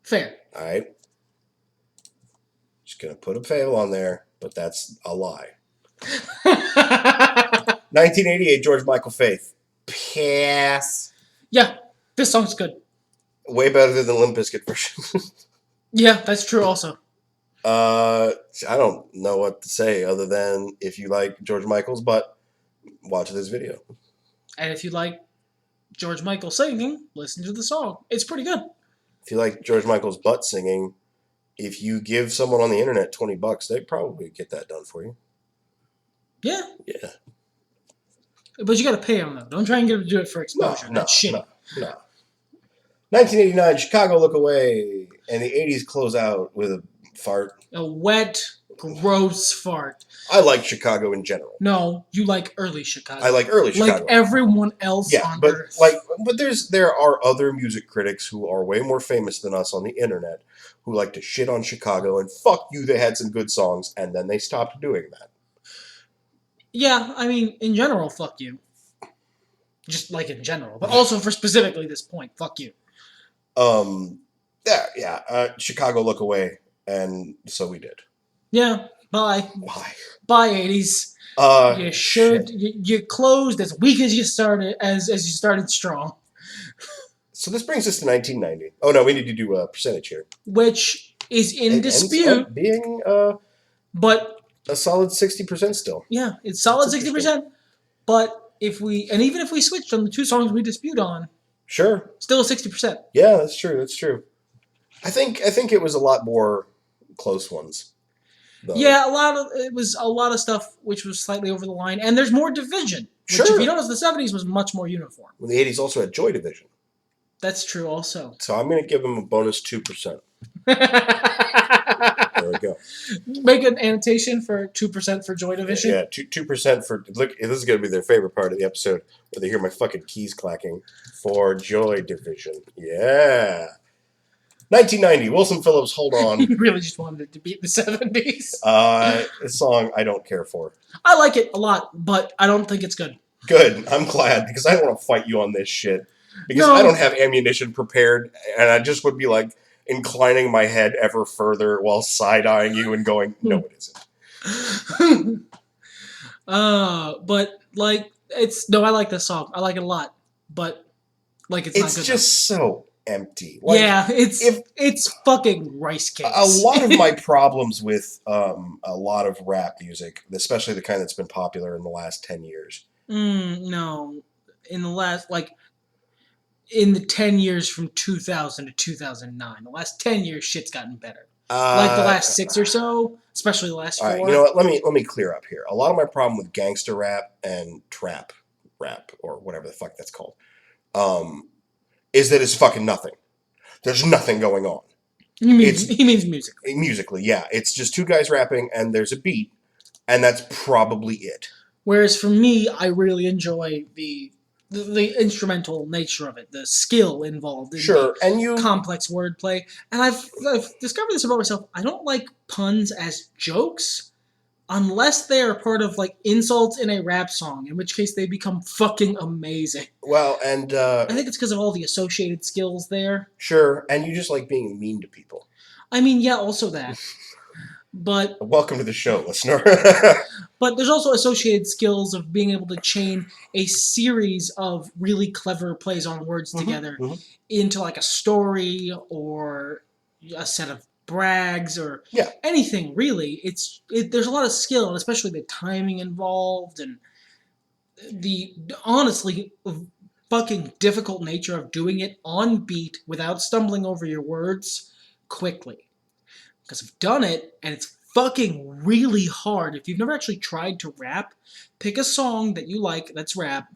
Fair. Alright? Just gonna put a fail on there, but that's a lie. 1988, George Michael Faith. Pass. Yeah, this song's good. Way better than the Limp Bizkit version. Yeah, that's true also. I don't know what to say other than if you like George Michael's butt, watch this video. And if you like George Michael singing, listen to the song. It's pretty good. If you like George Michael's butt singing, if you give someone on the internet $20, they'd probably get that done for you. Yeah. Yeah. But you gotta pay them, though. Don't try and get them to do it for exposure. That's shitty. No. 1989, Chicago Look Away. And the 80s close out with a fart. A wet, gross fart. I like Chicago in general. No, you like early Chicago. I like early Chicago. Like everyone else on Earth. But there are other music critics who are way more famous than us on the internet who like to shit on Chicago and fuck you, they had some good songs, and then they stopped doing that. Yeah, I mean, in general, fuck you. Just like in general. But also for specifically this point, fuck you. Chicago Look Away, and so we did. Yeah, bye. Why? Bye, 80s. You closed as weak as you started, as you started strong. So this brings us to 1990. Oh no, we need to do a percentage here. Which is in dispute. Ends up being, but A solid 60% still. Yeah, it's solid That's 60%. But even if we switched on the two songs we dispute on, Sure. still a 60%. Yeah, that's true. That's true. I think it was a lot more close ones. Though. Yeah, it was a lot of stuff which was slightly over the line, and there's more division. Which, Sure. if you notice, the 70s was much more uniform. Well, the 80s also had Joy Division. That's true, also. So I'm going to give them a bonus 2%. There we go. Make an annotation for 2% for Joy Division. Yeah, 2% for... Look, this is going to be their favorite part of the episode, where they hear my fucking keys clacking. For Joy Division. Yeah. 1990, Wilson Phillips, Hold On. You really just wanted it to beat the 70s. A song I don't care for. I like it a lot, but I don't think it's good. Good. I'm glad, because I don't want to fight you on this shit. Because No. I don't have ammunition prepared, and I just would be like inclining my head ever further while side-eyeing you and going, no, it isn't. But like I like this song. I like it a lot, but like it's not good. It's just so empty. Like, yeah, it's fucking rice cakes. A lot of my problems with a lot of rap music, especially the kind that's been popular in the last 10 years. No, in the 10 years from 2000 to 2009, the last 10 years, shit's gotten better. Like the last 6 or so, especially the last 4. All right, you know what? Let me clear up here. A lot of my problem with gangster rap and trap rap, or whatever the fuck that's called, is that it's fucking nothing. There's nothing going on. He means musically. Musically, yeah. It's just two guys rapping, and there's a beat, and that's probably it. Whereas for me, I really enjoy the instrumental nature of it, the skill involved in the complex wordplay. And I've discovered this about myself. I don't like puns as jokes unless they are part of like insults in a rap song, in which case they become fucking amazing. Well, and I think it's because of all the associated skills there. Sure, and you just like being mean to people. I mean, yeah, also that. But welcome to the show, listener. But there's also associated skills of being able to chain a series of really clever plays on words together into like a story or a set of brags or anything really. There's a lot of skill, and especially the timing involved and the honestly fucking difficult nature of doing it on beat without stumbling over your words quickly. Because I've done it, and it's fucking really hard. If you've never actually tried to rap, pick a song that you like that's rap,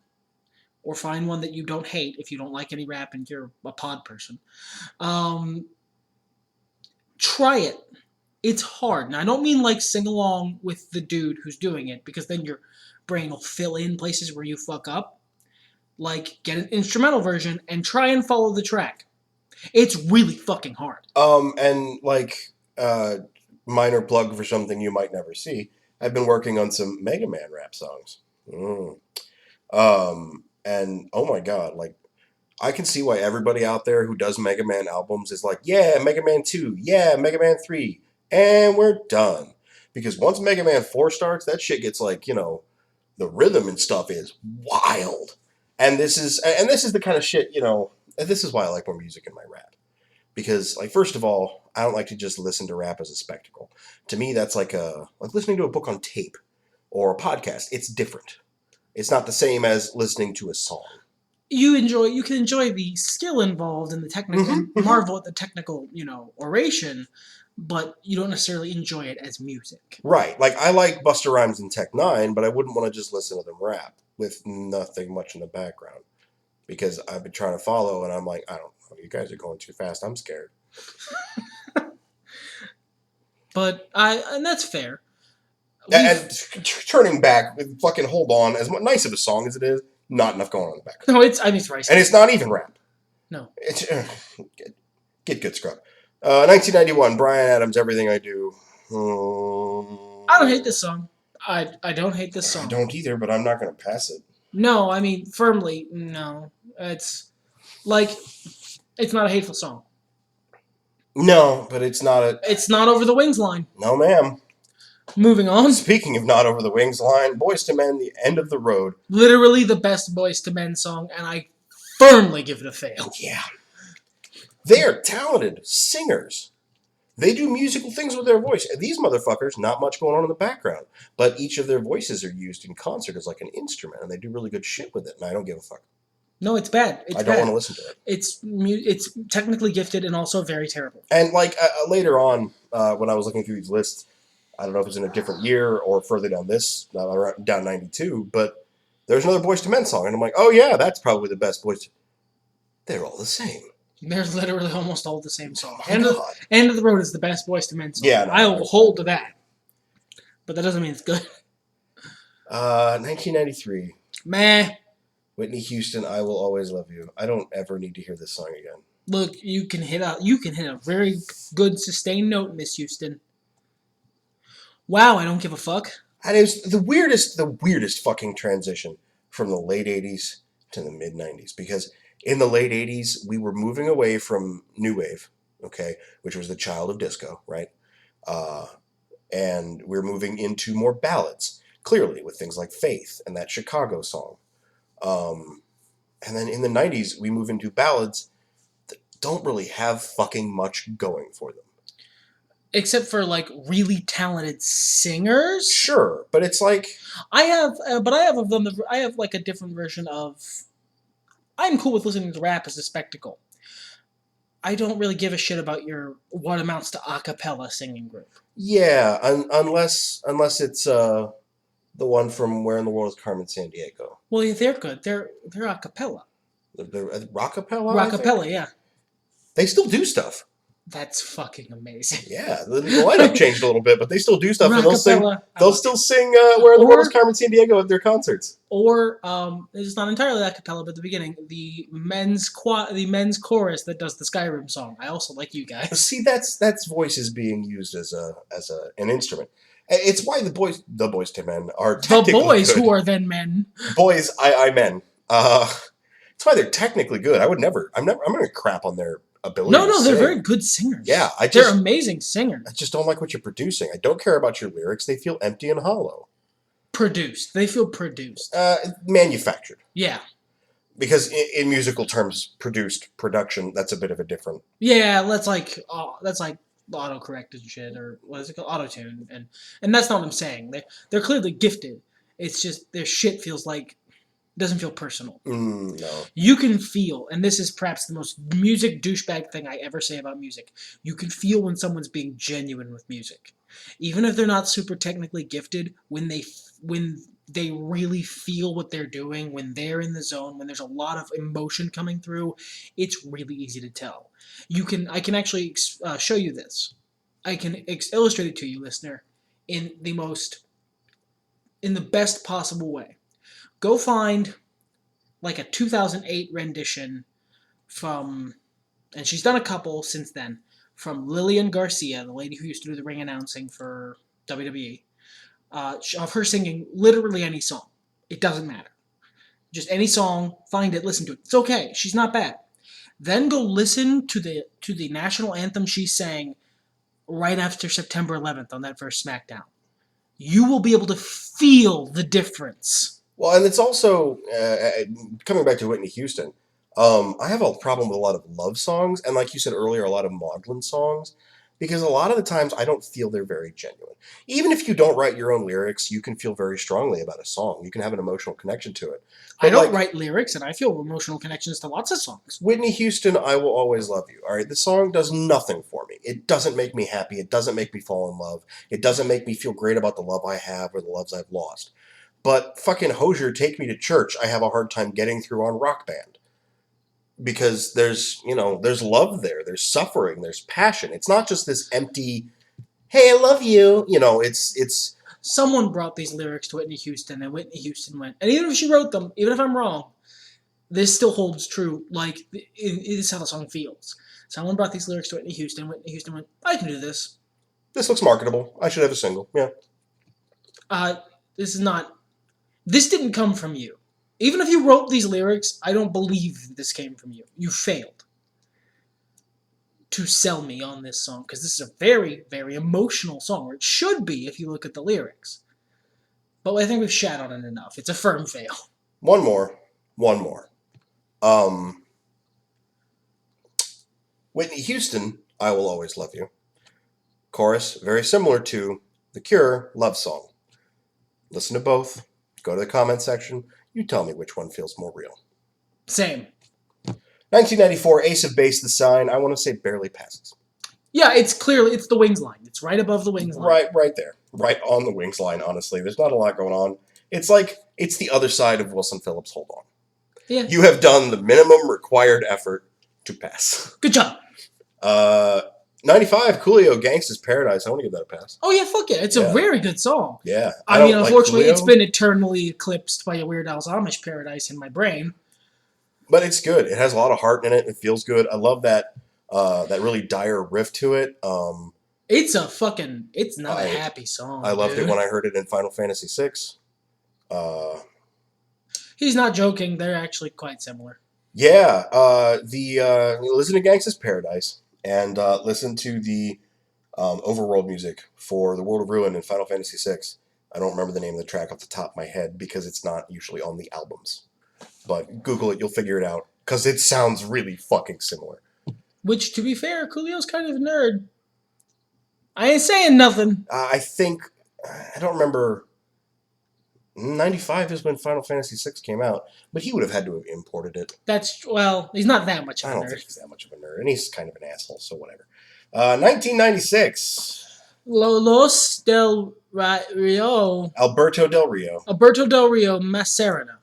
or find one that you don't hate if you don't like any rap and you're a pod person. Try it. It's hard. Now, I don't mean like sing along with the dude who's doing it, because then your brain will fill in places where you fuck up. Like, get an instrumental version and try and follow the track. It's really fucking hard. And like... minor plug for something you might never see. I've been working on some Mega Man rap songs. And oh my god, like I can see why everybody out there who does Mega Man albums is like, yeah, Mega Man 2, yeah, Mega Man 3, and we're done. Because once Mega Man 4 starts, that shit gets like, the rhythm and stuff is wild. And this is the kind of shit, this is why I like more music in my rap. Because, like, first of all, I don't like to just listen to rap as a spectacle. To me, that's like listening to a book on tape or a podcast. It's different. It's not the same as listening to a song. You can enjoy the skill involved in the technical, marvel at the technical, oration, but you don't necessarily enjoy it as music. Right. Like, I like Busta Rhymes and Tech 9, but I wouldn't want to just listen to them rap with nothing much in the background. Because I've been trying to follow, and I'm like, I don't know, you guys are going too fast. I'm scared. And that's fair. And turning back, fucking Hold On, as nice of a song as it is, not enough going on in the background. No, it's rice. And it's not even rap. No. It's get good scrub. 1991, Bryan Adams, Everything I Do. I don't hate this song. I don't hate this song. I don't either, but I'm not going to pass it. No, I mean, firmly, no. It's not a hateful song. No, but it's not It's not over the wings line. No, ma'am. Moving on. Speaking of not over the wings line, Boyz II Men, The End of the Road. Literally the best Boyz II Men song, and I firmly give it a fail. Yeah. They're talented singers. They do musical things with their voice. And these motherfuckers, not much going on in the background. But each of their voices are used in concert as like an instrument, and they do really good shit with it, and I don't give a fuck. No, it's bad. I don't want to listen to it. It's technically gifted and also very terrible. And like later on, when I was looking through these lists, I don't know if it's in a different year or further down down 92, but there's another Boyz II Men song, and I'm like, oh yeah, that's probably the best Boyz. They're all the same. They're literally almost all the same song. Oh, End of the Road is the best Boyz II Men song. Yeah, no, I will hold to that. But that doesn't mean it's good. 1993. Meh. Whitney Houston, I Will Always Love You. I don't ever need to hear this song again. Look, you can hit a very good sustained note, Miss Houston. Wow, I don't give a fuck. And it was the weirdest fucking transition from the late 80s to the mid 90s. Because in the late 80s, we were moving away from New Wave, okay, which was the child of disco, right? And we're moving into more ballads, clearly, with things like Faith and that Chicago song. And then in the 90s, we move into ballads that don't really have fucking much going for them. Except for, like, really talented singers? Sure, but it's like... I have like, a different version of... I'm cool with listening to rap as a spectacle. I don't really give a shit about your what amounts to a cappella singing group. Yeah, unless it's the one from Where in the World is Carmen Sandiego. Well, yeah, they're good. They're a cappella. They're rockapella? Rockapella, yeah. They still do stuff. That's fucking amazing. Yeah, the lineup changed a little bit, but they still do stuff. And they'll still sing Where in the World is Carmen Sandiego at their concerts. Or it's not entirely a cappella, but at the beginning, the men's chorus that does the Skyrim song. I also like you guys. See, that's voices being used as an instrument. It's why the Boyz II Men are technically the boys good. Who are then men. Boys, I men. It's why they're technically good. I'm gonna crap on their ability. No, they're very good singers. Yeah, they're amazing singers. I just don't like what you're producing. I don't care about your lyrics. They feel empty and hollow. Produced. They feel produced. Manufactured. Yeah. Because in musical terms, production, that's a bit of a different... Yeah, that's like autocorrect and shit, or what is it called? Auto-tune. And that's not what I'm saying. They're clearly gifted. It's just their shit feels like... doesn't feel personal. No. You can feel, and this is perhaps the most music douchebag thing I ever say about music, you can feel when someone's being genuine with music. Even if they're not super technically gifted, when they really feel what they're doing, when they're in the zone, when there's a lot of emotion coming through, it's really easy to tell. I can actually show you this. I can illustrate it to you, listener, in the best possible way. Go find like a 2008 rendition from, and she's done a couple since then, from Lillian Garcia, the lady who used to do the ring announcing for WWE, of her singing literally any song. It doesn't matter. Just any song, find it, listen to it. It's okay. She's not bad. Then go listen to the national anthem she sang right after September 11th on that first SmackDown. You will be able to feel the difference. Well, and it's also, coming back to Whitney Houston, I have a problem with a lot of love songs, and like you said earlier, a lot of maudlin songs, because a lot of the times I don't feel they're very genuine. Even if you don't write your own lyrics, you can feel very strongly about a song. You can have an emotional connection to it. But I don't write lyrics, and I feel emotional connections to lots of songs. Whitney Houston, I Will Always Love You. All right, the song does nothing for me. It doesn't make me happy. It doesn't make me fall in love. It doesn't make me feel great about the love I have or the loves I've lost. But fucking Hozier, Take Me to Church, I have a hard time getting through on Rock Band. Because there's love there, there's suffering, there's passion. It's not just this empty, hey, I love you. It's... Someone brought these lyrics to Whitney Houston, and Whitney Houston went, and even if she wrote them, even if I'm wrong, this still holds true. Like, it is how the song feels. Someone brought these lyrics to Whitney Houston went, I can do this. This looks marketable. I should have a single, yeah. This didn't come from you. Even if you wrote these lyrics, I don't believe this came from you. You failed to sell me on this song, because this is a very, very emotional song, or it should be if you look at the lyrics. But I think we've shat on it enough. It's a firm fail. One more. Whitney Houston, I Will Always Love You. chorus, very similar to The Cure, Love Song. Listen to both. Go to the comment section. You tell me which one feels more real. Same. 1994, Ace of Base, The Sign. I want to say barely passes. Yeah, it's the Wings line. It's right above the Wings line. Right there. Right on the Wings line, honestly. There's not a lot going on. It's like, it's the other side of Wilson Phillips' Hold On. Yeah. You have done the minimum required effort to pass. Good job. 95, Coolio, Gangsta's Paradise. I want to give that a pass. Oh, yeah, fuck yeah. It's a very good song. Yeah. I mean, unfortunately, like it's been eternally eclipsed by a Weird Al's Amish Paradise in my brain. But it's good. It has a lot of heart in it. It feels good. I love that really dire riff to it. It's not a happy song. I loved it when I heard it in Final Fantasy VI. He's not joking. They're actually quite similar. Yeah. Listen to Gangsta's Paradise and listen to the overworld music for The World of Ruin in Final Fantasy VI. I don't remember the name of the track off the top of my head because it's not usually on the albums. But Google it, you'll figure it out. Because it sounds really fucking similar. Which, to be fair, Coolio's kind of a nerd. I ain't saying nothing. I don't remember. 95 is when Final Fantasy VI came out. But he would have had to have imported it. He's not that much of a nerd. I don't think he's that much of a nerd. And he's kind of an asshole, so whatever. 1996. Los del Rio. Alberto Del Rio. Alberto Del Rio, Macerena.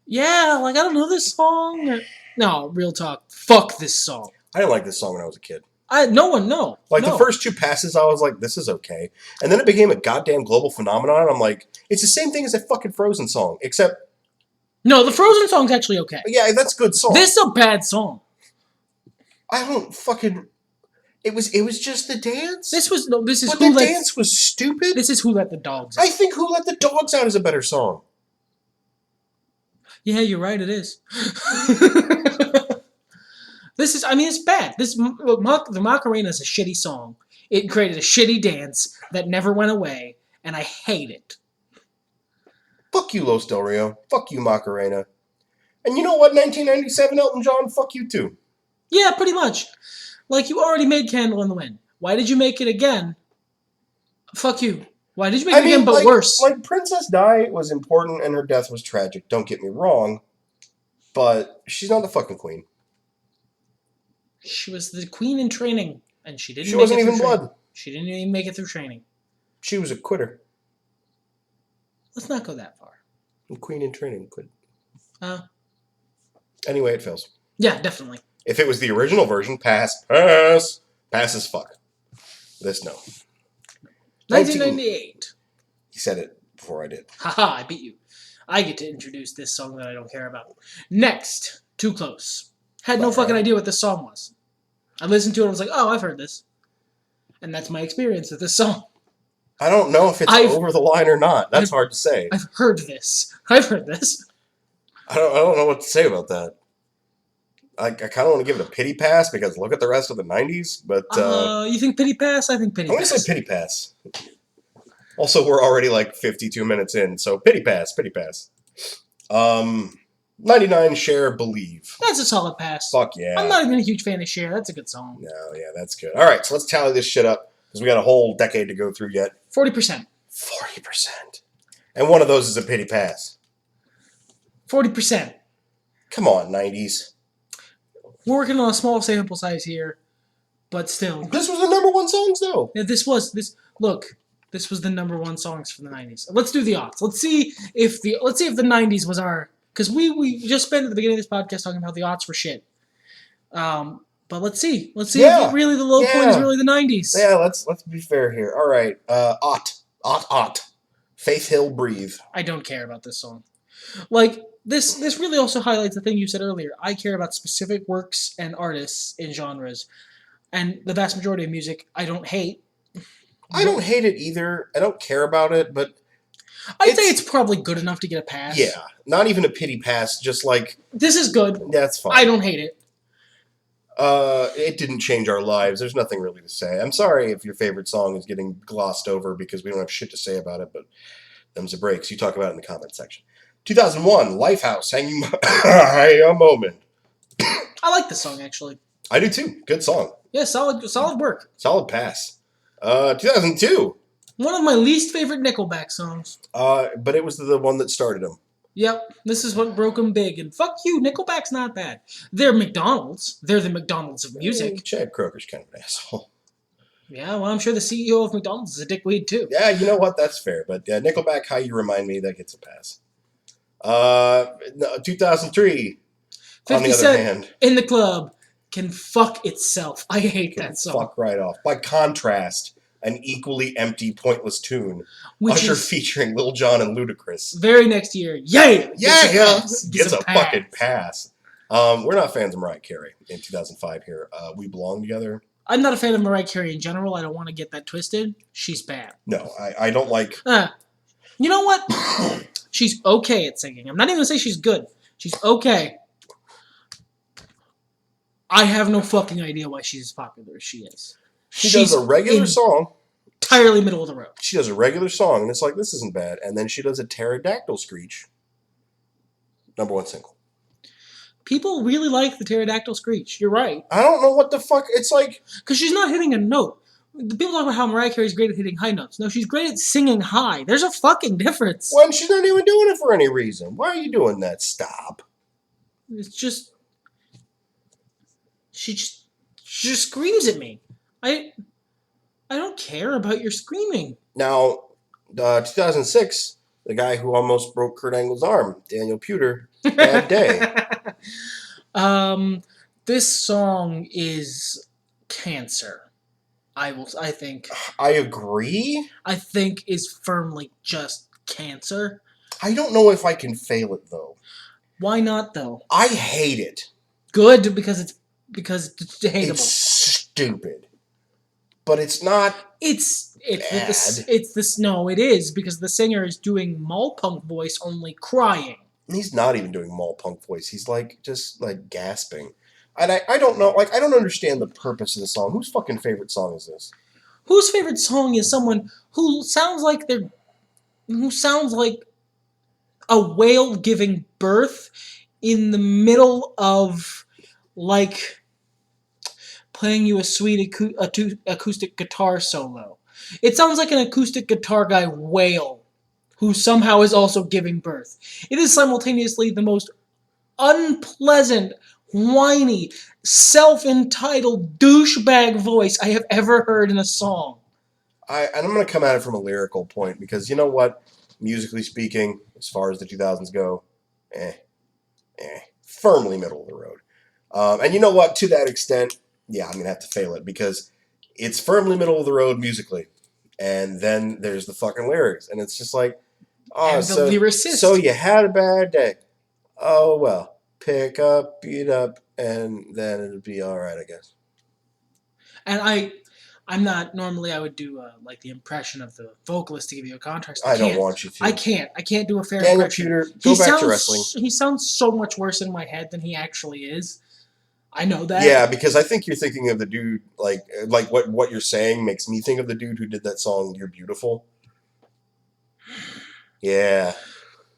Yeah, I don't know this song. No, real talk. Fuck this song. I didn't like this song when I was a kid. No. The first two passes, I was like, this is okay. And then it became a goddamn global phenomenon. And I'm like, it's the same thing as that fucking Frozen song, except... No, the Frozen song's actually okay. Yeah, that's a good song. This is a bad song. I don't fucking... It was just the dance? But the dance was stupid? This is Who Let the Dogs Out. I think Who Let the Dogs Out is a better song. Yeah, you're right, it is. It's bad. The Macarena is a shitty song. It created a shitty dance that never went away, and I hate it. Fuck you, Los Del Rio. Fuck you, Macarena. And you know what, 1997 Elton John, fuck you too. Yeah, pretty much. You already made Candle in the Wind. Why did you make it again? Fuck you. Why did you make it again, but worse? Princess Di was important and her death was tragic, don't get me wrong. But she's not the fucking queen. She was the queen in training, and she didn't. She wasn't even blood. She didn't even make it through training. She was a quitter. Let's not go that far. The queen in training quit. Anyway, it fails. Yeah, definitely. If it was the original version, pass as fuck. This, no. 1998. He said it before I did. Haha, I beat you. I get to introduce this song that I don't care about. Next, Too Close. Had no fucking idea what this song was. I listened to it and was like, oh, I've heard this. And that's my experience with this song. I don't know if it's over the line or not. That's hard to say. I've heard this. I don't know what to say about that. I kind of want to give it a pity pass because look at the rest of the 90s, but... you think pity pass? I think pity pass. I'm going to say pity pass. Also, we're already 52 minutes in, so pity pass. 99, Cher, Believe. That's a solid pass. Fuck yeah. I'm not even a huge fan of Cher. That's a good song. No, yeah, that's good. All right, so let's tally this shit up because we got a whole decade to go through yet. 40%. 40%. And one of those is a pity pass. 40%. Come on, 90s. We're working on a small sample size here, but still. This was the number one songs, though. Yeah, this was the number one songs from the 90s. Let's do the odds. Let's see if the 90s was our... Because we just spent at the beginning of this podcast talking about the aughts were shit. But let's see. Let's see if really the low point is really the 90s. Yeah, let's be fair here. All right. Aught. Faith Hill, Breathe. I don't care about this song. This really also highlights the thing you said earlier. I care about specific works and artists in genres. And the vast majority of music I don't hate. I don't hate it either. I don't care about it, but... I'd say it's probably good enough to get a pass. Yeah. Not even a pity pass, just This is good. That's fine. I don't hate it. It didn't change our lives. There's nothing really to say. I'm sorry if your favorite song is getting glossed over because we don't have shit to say about it, but them's the breaks. You talk about it in the comment section. 2001, Lifehouse, Hang a Moment. I like this song, actually. I do too. Good song. Yeah, solid work. Solid pass. 2002. One of my least favorite Nickelback songs. But it was the one that started them. Yep, this is what broke them big. And fuck you, Nickelback's not bad. They're McDonald's. They're the McDonald's of music. Chad Kroger's kind of an asshole. Yeah, well, I'm sure the CEO of McDonald's is a dickweed too. Yeah, you know what? That's fair. But Nickelback, How You Remind Me, that gets a pass. 2003. 50 On the other Cent hand, in the Club can fuck itself. I hate that song. Fuck right off. By contrast, an equally empty, pointless tune. Which Usher is featuring Lil Jon and Ludacris. very next year. Yeah! Gets a fucking pass. We're not fans of Mariah Carey in 2005 here. We Belong Together. I'm not a fan of Mariah Carey in general. I don't want to get that twisted. She's bad. No, I don't like... You know what? She's okay at singing. I'm not even going to say she's good. She's okay. I have no fucking idea why she's as popular as she is. She does a regular song. Entirely middle of the road. She does a regular song, and it's like, this isn't bad. And then she does a pterodactyl screech. #1 single. People really like the pterodactyl screech. You're right. I don't know what the fuck. It's like... Because she's not hitting a note. The people talk about how Mariah Carey's great at hitting high notes. No, she's great at singing high. There's a fucking difference. When she's not even doing it for any reason. Why are you doing that? Stop. It's just... She just screams at me. I don't care about your screaming. Now, 2006, the guy who almost broke Kurt Angle's arm, Daniel Puder, Bad Day. This song is cancer. I think. I agree. I think is firmly just cancer. I don't know if I can fail it though. Why not though? I hate it. Good because it's hateable. It's stupid. But it's not. It's bad. No, it is because the singer is doing mall punk voice, only crying. He's not even doing mall punk voice. He's just gasping. And I don't know. Like, I don't understand the purpose of the song. Whose fucking favorite song is this? Whose favorite song is someone who sounds like a whale giving birth in the middle of like playing you a sweet acoustic guitar solo. It sounds like an acoustic guitar guy whale who somehow is also giving birth. It is simultaneously the most unpleasant, whiny, self-entitled douchebag voice I have ever heard in a song. And I'm going to come at it from a lyrical point because you know what? Musically speaking, as far as the 2000s go, firmly middle of the road. And you know what? To that extent, yeah, I'm going to have to fail it because it's firmly middle of the road musically. And then there's the fucking lyrics. And it's just like, oh, the lyricist. So you had a bad day. Oh, well, pick up, beat up, and then it'll be all right, I guess. And I'm not, normally I would do like the impression of the vocalist to give you a context. I don't want you to. I can't do a fair Daniel impression. Puder, go back to wrestling. He sounds so much worse in my head than he actually is. I know that. Yeah, because I think you're thinking of the dude, like what you're saying makes me think of the dude who did that song, You're Beautiful. Yeah.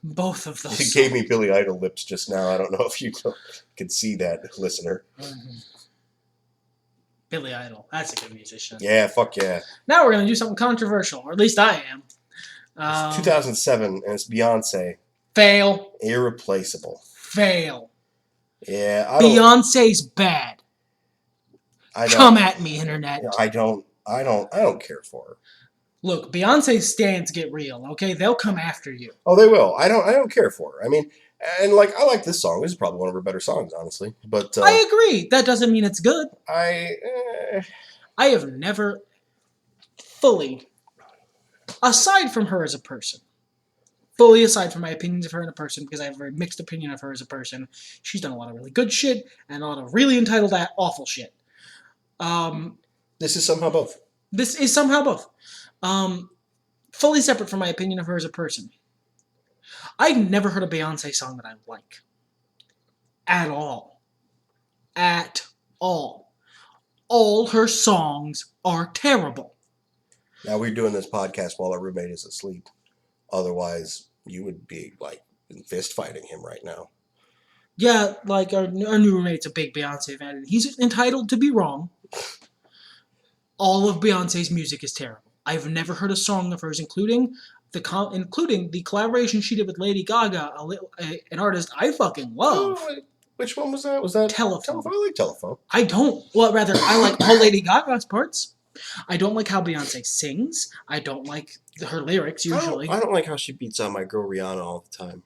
Both of those. He gave me Billy Idol lips just now. I don't know if you can see that, listener. Mm-hmm. Billy Idol. That's a good musician. Yeah, fuck yeah. Now we're going to do something controversial, or at least I am. It's 2007, and it's Beyonce. Fail. Irreplaceable. Fail. Yeah, Beyonce's bad. Come at me, internet. I don't care for her. Look, Beyonce's stands get real, okay? They'll come after you. Oh, they will. I don't care for her. I mean, and I like this song. This is probably one of her better songs, honestly. But I agree. That doesn't mean it's good. I have never fully, aside from her as a person, fully aside from my opinions of her as a person, because I have a very mixed opinion of her as a person, she's done a lot of really good shit and a lot of really entitled awful shit. This is somehow both. Fully separate from my opinion of her as a person. I've never heard a Beyonce song that I like. At all. At all. All her songs are terrible. Now, we're doing this podcast while our roommate is asleep. Otherwise, you would be, fist fighting him right now. Yeah, like our new roommate's a big Beyonce fan, and he's entitled to be wrong. All of Beyonce's music is terrible. I've never heard a song of hers, including the collaboration she did with Lady Gaga, an artist I fucking love. Oh, which one was that? Was that Telephone. I like Telephone. I don't. Well, rather, I like all Lady Gaga's parts. I don't like how Beyonce sings. I don't like her lyrics usually. I don't like how she beats on my girl Rihanna all the time.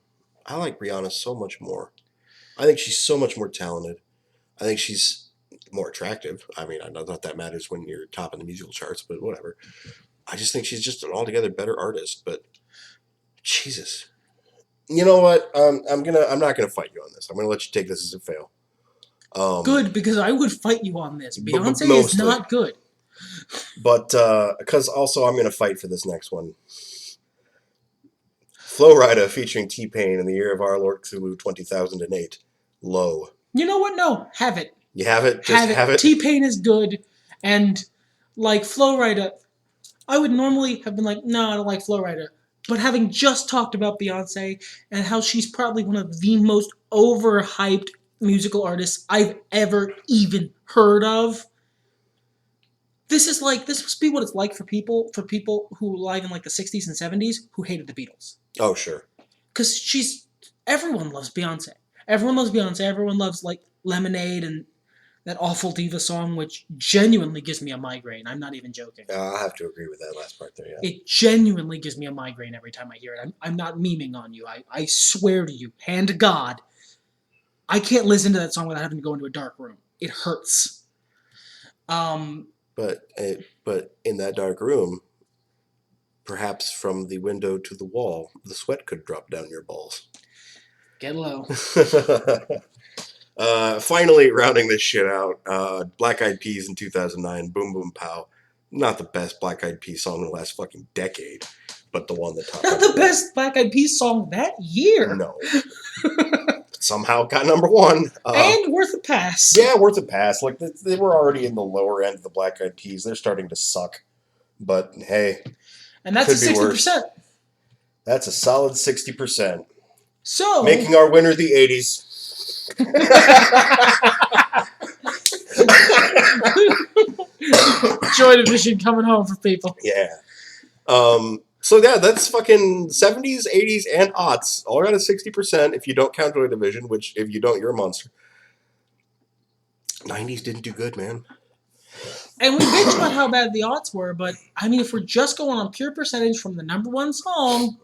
I like Rihanna so much more. I think she's so much more talented. I think she's more attractive. I mean, I know not that matters when you're top in the musical charts, but whatever. I just think she's just an altogether better artist. But Jesus, you know what? I'm not gonna fight you on this. I'm gonna let you take this as a fail. Good, because I would fight you on this. Beyonce is mostly. not good. But because also I'm gonna fight for this next one. Flow Rida featuring T-Pain in the year of our Lord Cthulhu 20,008. Low. You know what? No, have it. You have it. Just have it. T-Pain is good, and like Flow Rida, I would normally have been like, no, I don't like Flow Rida. But having just talked about Beyonce and how she's probably one of the most overhyped musical artists I've ever even heard of, this must be what it's like for people who live in like the 60s and 70s who hated the Beatles. Oh, sure. Because everyone loves Beyonce. Everyone loves Beyonce. Everyone loves like Lemonade and that awful Diva song, which genuinely gives me a migraine. I'm not even joking. I'll have to agree with that last part there, yeah. It genuinely gives me a migraine every time I hear it. I'm not memeing on you. I swear to you, hand to God, I can't listen to that song without having to go into a dark room. It hurts. But in that dark room, perhaps from the window to the wall, the sweat could drop down your balls. Get low. Finally, rounding this shit out, Black Eyed Peas in 2009, Boom Boom Pow. Not the best Black Eyed Peas song in the last fucking decade, but the one that topped. Not the best Black Eyed Peas song that year. No. Somehow got number one. And worth a pass. Yeah, worth a pass. Like, they were already in the lower end of the Black Eyed Peas. They're starting to suck. But, hey. And that's a 60%. That's a solid 60%. So. Making our winner the 80s. Joy Division coming home for people. Yeah. So yeah, that's fucking 70s, 80s, and aughts. All got a 60% if you don't count Joy Division, which if you don't, you're a monster. 90s didn't do good, man. And we bitched about how bad the aughts were, but I mean, if we're just going on pure percentage from the number one song,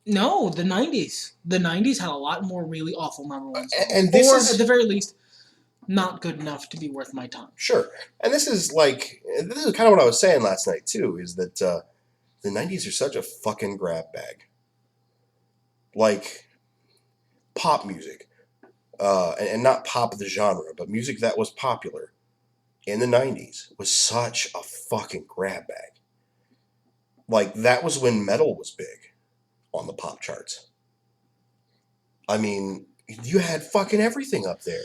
no, the 90s. The 90s had a lot more really awful number one songs. And this is, at the very least, not good enough to be worth my time. Sure. And this is kind of what I was saying last night, too, is that the 90s are such a fucking grab bag. Like, pop music. And not pop the genre, but music that was popular in the 90s was such a fucking grab bag. Like, that was when metal was big on the pop charts. I mean, you had fucking everything up there.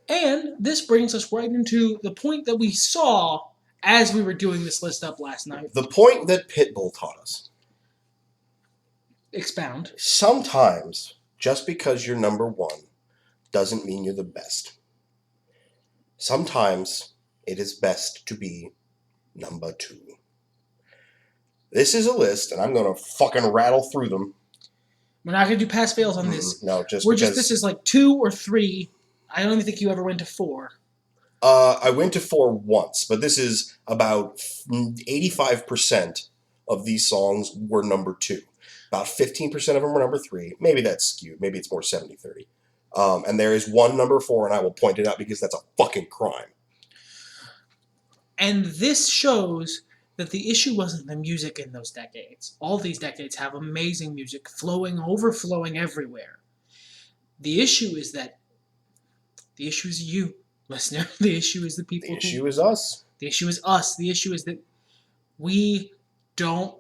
And this brings us right into the point that we saw as we were doing this list up last night. The point that Pitbull taught us. Expound. Sometimes, just because you're number one doesn't mean you're the best. Sometimes, it is best to be number two. This is a list, and I'm going to fucking rattle through them. We're not going to do pass fails on this. No, this is like 2 or 3. I don't even think you ever went to 4. I went to 4 once, but this is about 85% of these songs were number 2. About 15% of them were number 3. Maybe that's skewed. Maybe it's more 70-30. And there is one number 4, and I will point it out because that's a fucking crime. And this shows that the issue wasn't the music in those decades. All these decades have amazing music overflowing everywhere. The issue is you, listener. The issue is the people. The issue is us. The issue is us. The issue is that we don't,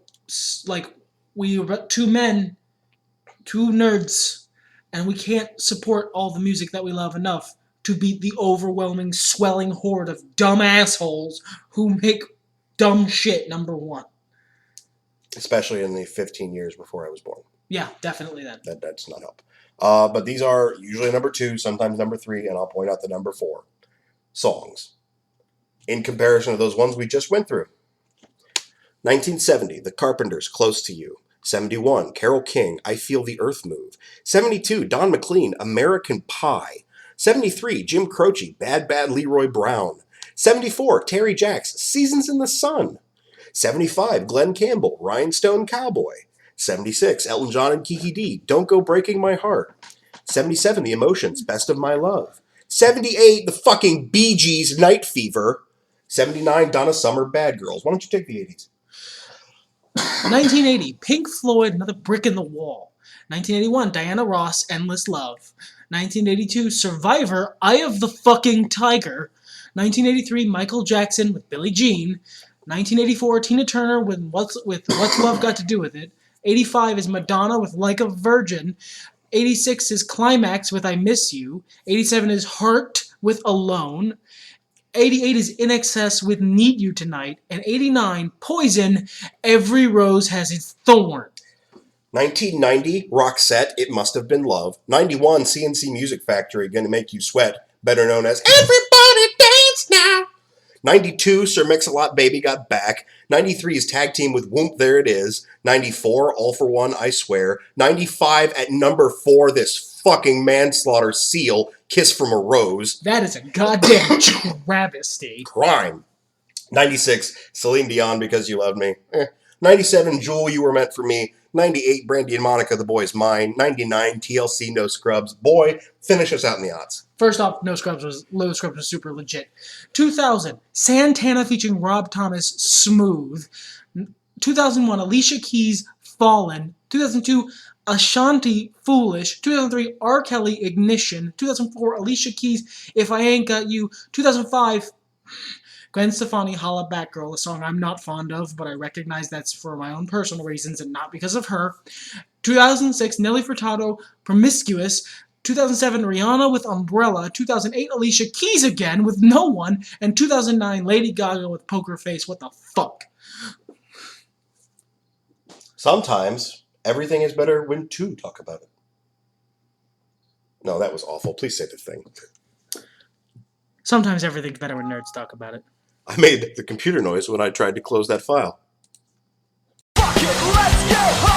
we are two men, 2 nerds, and we can't support all the music that we love enough to beat the overwhelming, swelling horde of dumb assholes who make dumb shit number 1. Especially in the 15 years before I was born. Yeah, definitely that. That does not help. But these are usually number 2, sometimes number 3, and I'll point out the number 4 songs in comparison to those ones we just went through. 1970, The Carpenters, Close to You. 71, Carole King, I Feel the Earth Move. 72, Don McLean, American Pie. 73, Jim Croce, Bad Bad Leroy Brown. 74, Terry Jacks, Seasons in the Sun. 75, Glenn Campbell, Rhinestone Cowboy. 76, Elton John and Kiki D, Don't Go Breaking My Heart. 77, The Emotions, Best of My Love. 78, the fucking Bee Gees, Night Fever. 79, Donna Summer, Bad Girls. Why don't you take the 80s? 1980, Pink Floyd, Another Brick in the Wall. 1981, Diana Ross, Endless Love. 1982, Survivor, Eye of the Fucking Tiger. 1983, Michael Jackson with Billie Jean. 1984, Tina Turner with What's Love Got to Do with It. 85 is Madonna with Like a Virgin. 86 is Climax with I Miss You. 87 is Heart with Alone. 88 is In Excess with Need You Tonight. And 89, Poison, Every Rose Has Its Thorn. 1990, Roxette, It Must Have Been Love. 91, CNC Music Factory, Gonna Make You Sweat, better known as Everybody Dance Now. 92, Sir Mix-a-Lot, Baby Got Back. 93 is Tag Team with Whoomp, There It Is. 94, All for One, I Swear. 95, at number 4, this fucking manslaughter Seal, Kiss from a Rose. That is a goddamn travesty. Crime. 96, Celine Dion, Because You Love Me. 97, Jewel, You Were Meant for Me. 98, Brandy and Monica, The Boy's Mine. 99, TLC, No Scrubs. Boy, finish us out in the odds. First off, No Scrubs was super legit. 2000, Santana featuring Rob Thomas, Smooth. 2001, Alicia Keys, Fallen. 2002, Ashanti, Foolish. 2003, R. Kelly, Ignition. 2004, Alicia Keys, If I Ain't Got You. 2005, Gwen Stefani, Holla Back Girl, a song I'm not fond of, but I recognize that's for my own personal reasons and not because of her. 2006, Nelly Furtado, Promiscuous. 2007, Rihanna with Umbrella. 2008, Alicia Keys again with No One. And 2009, Lady Gaga with Poker Face. What the fuck? Sometimes everything is better when two talk about it. No, that was awful. Please say the thing. Sometimes everything's better when nerds talk about it. I made the computer noise when I tried to close that file. Fuck it, let's get home.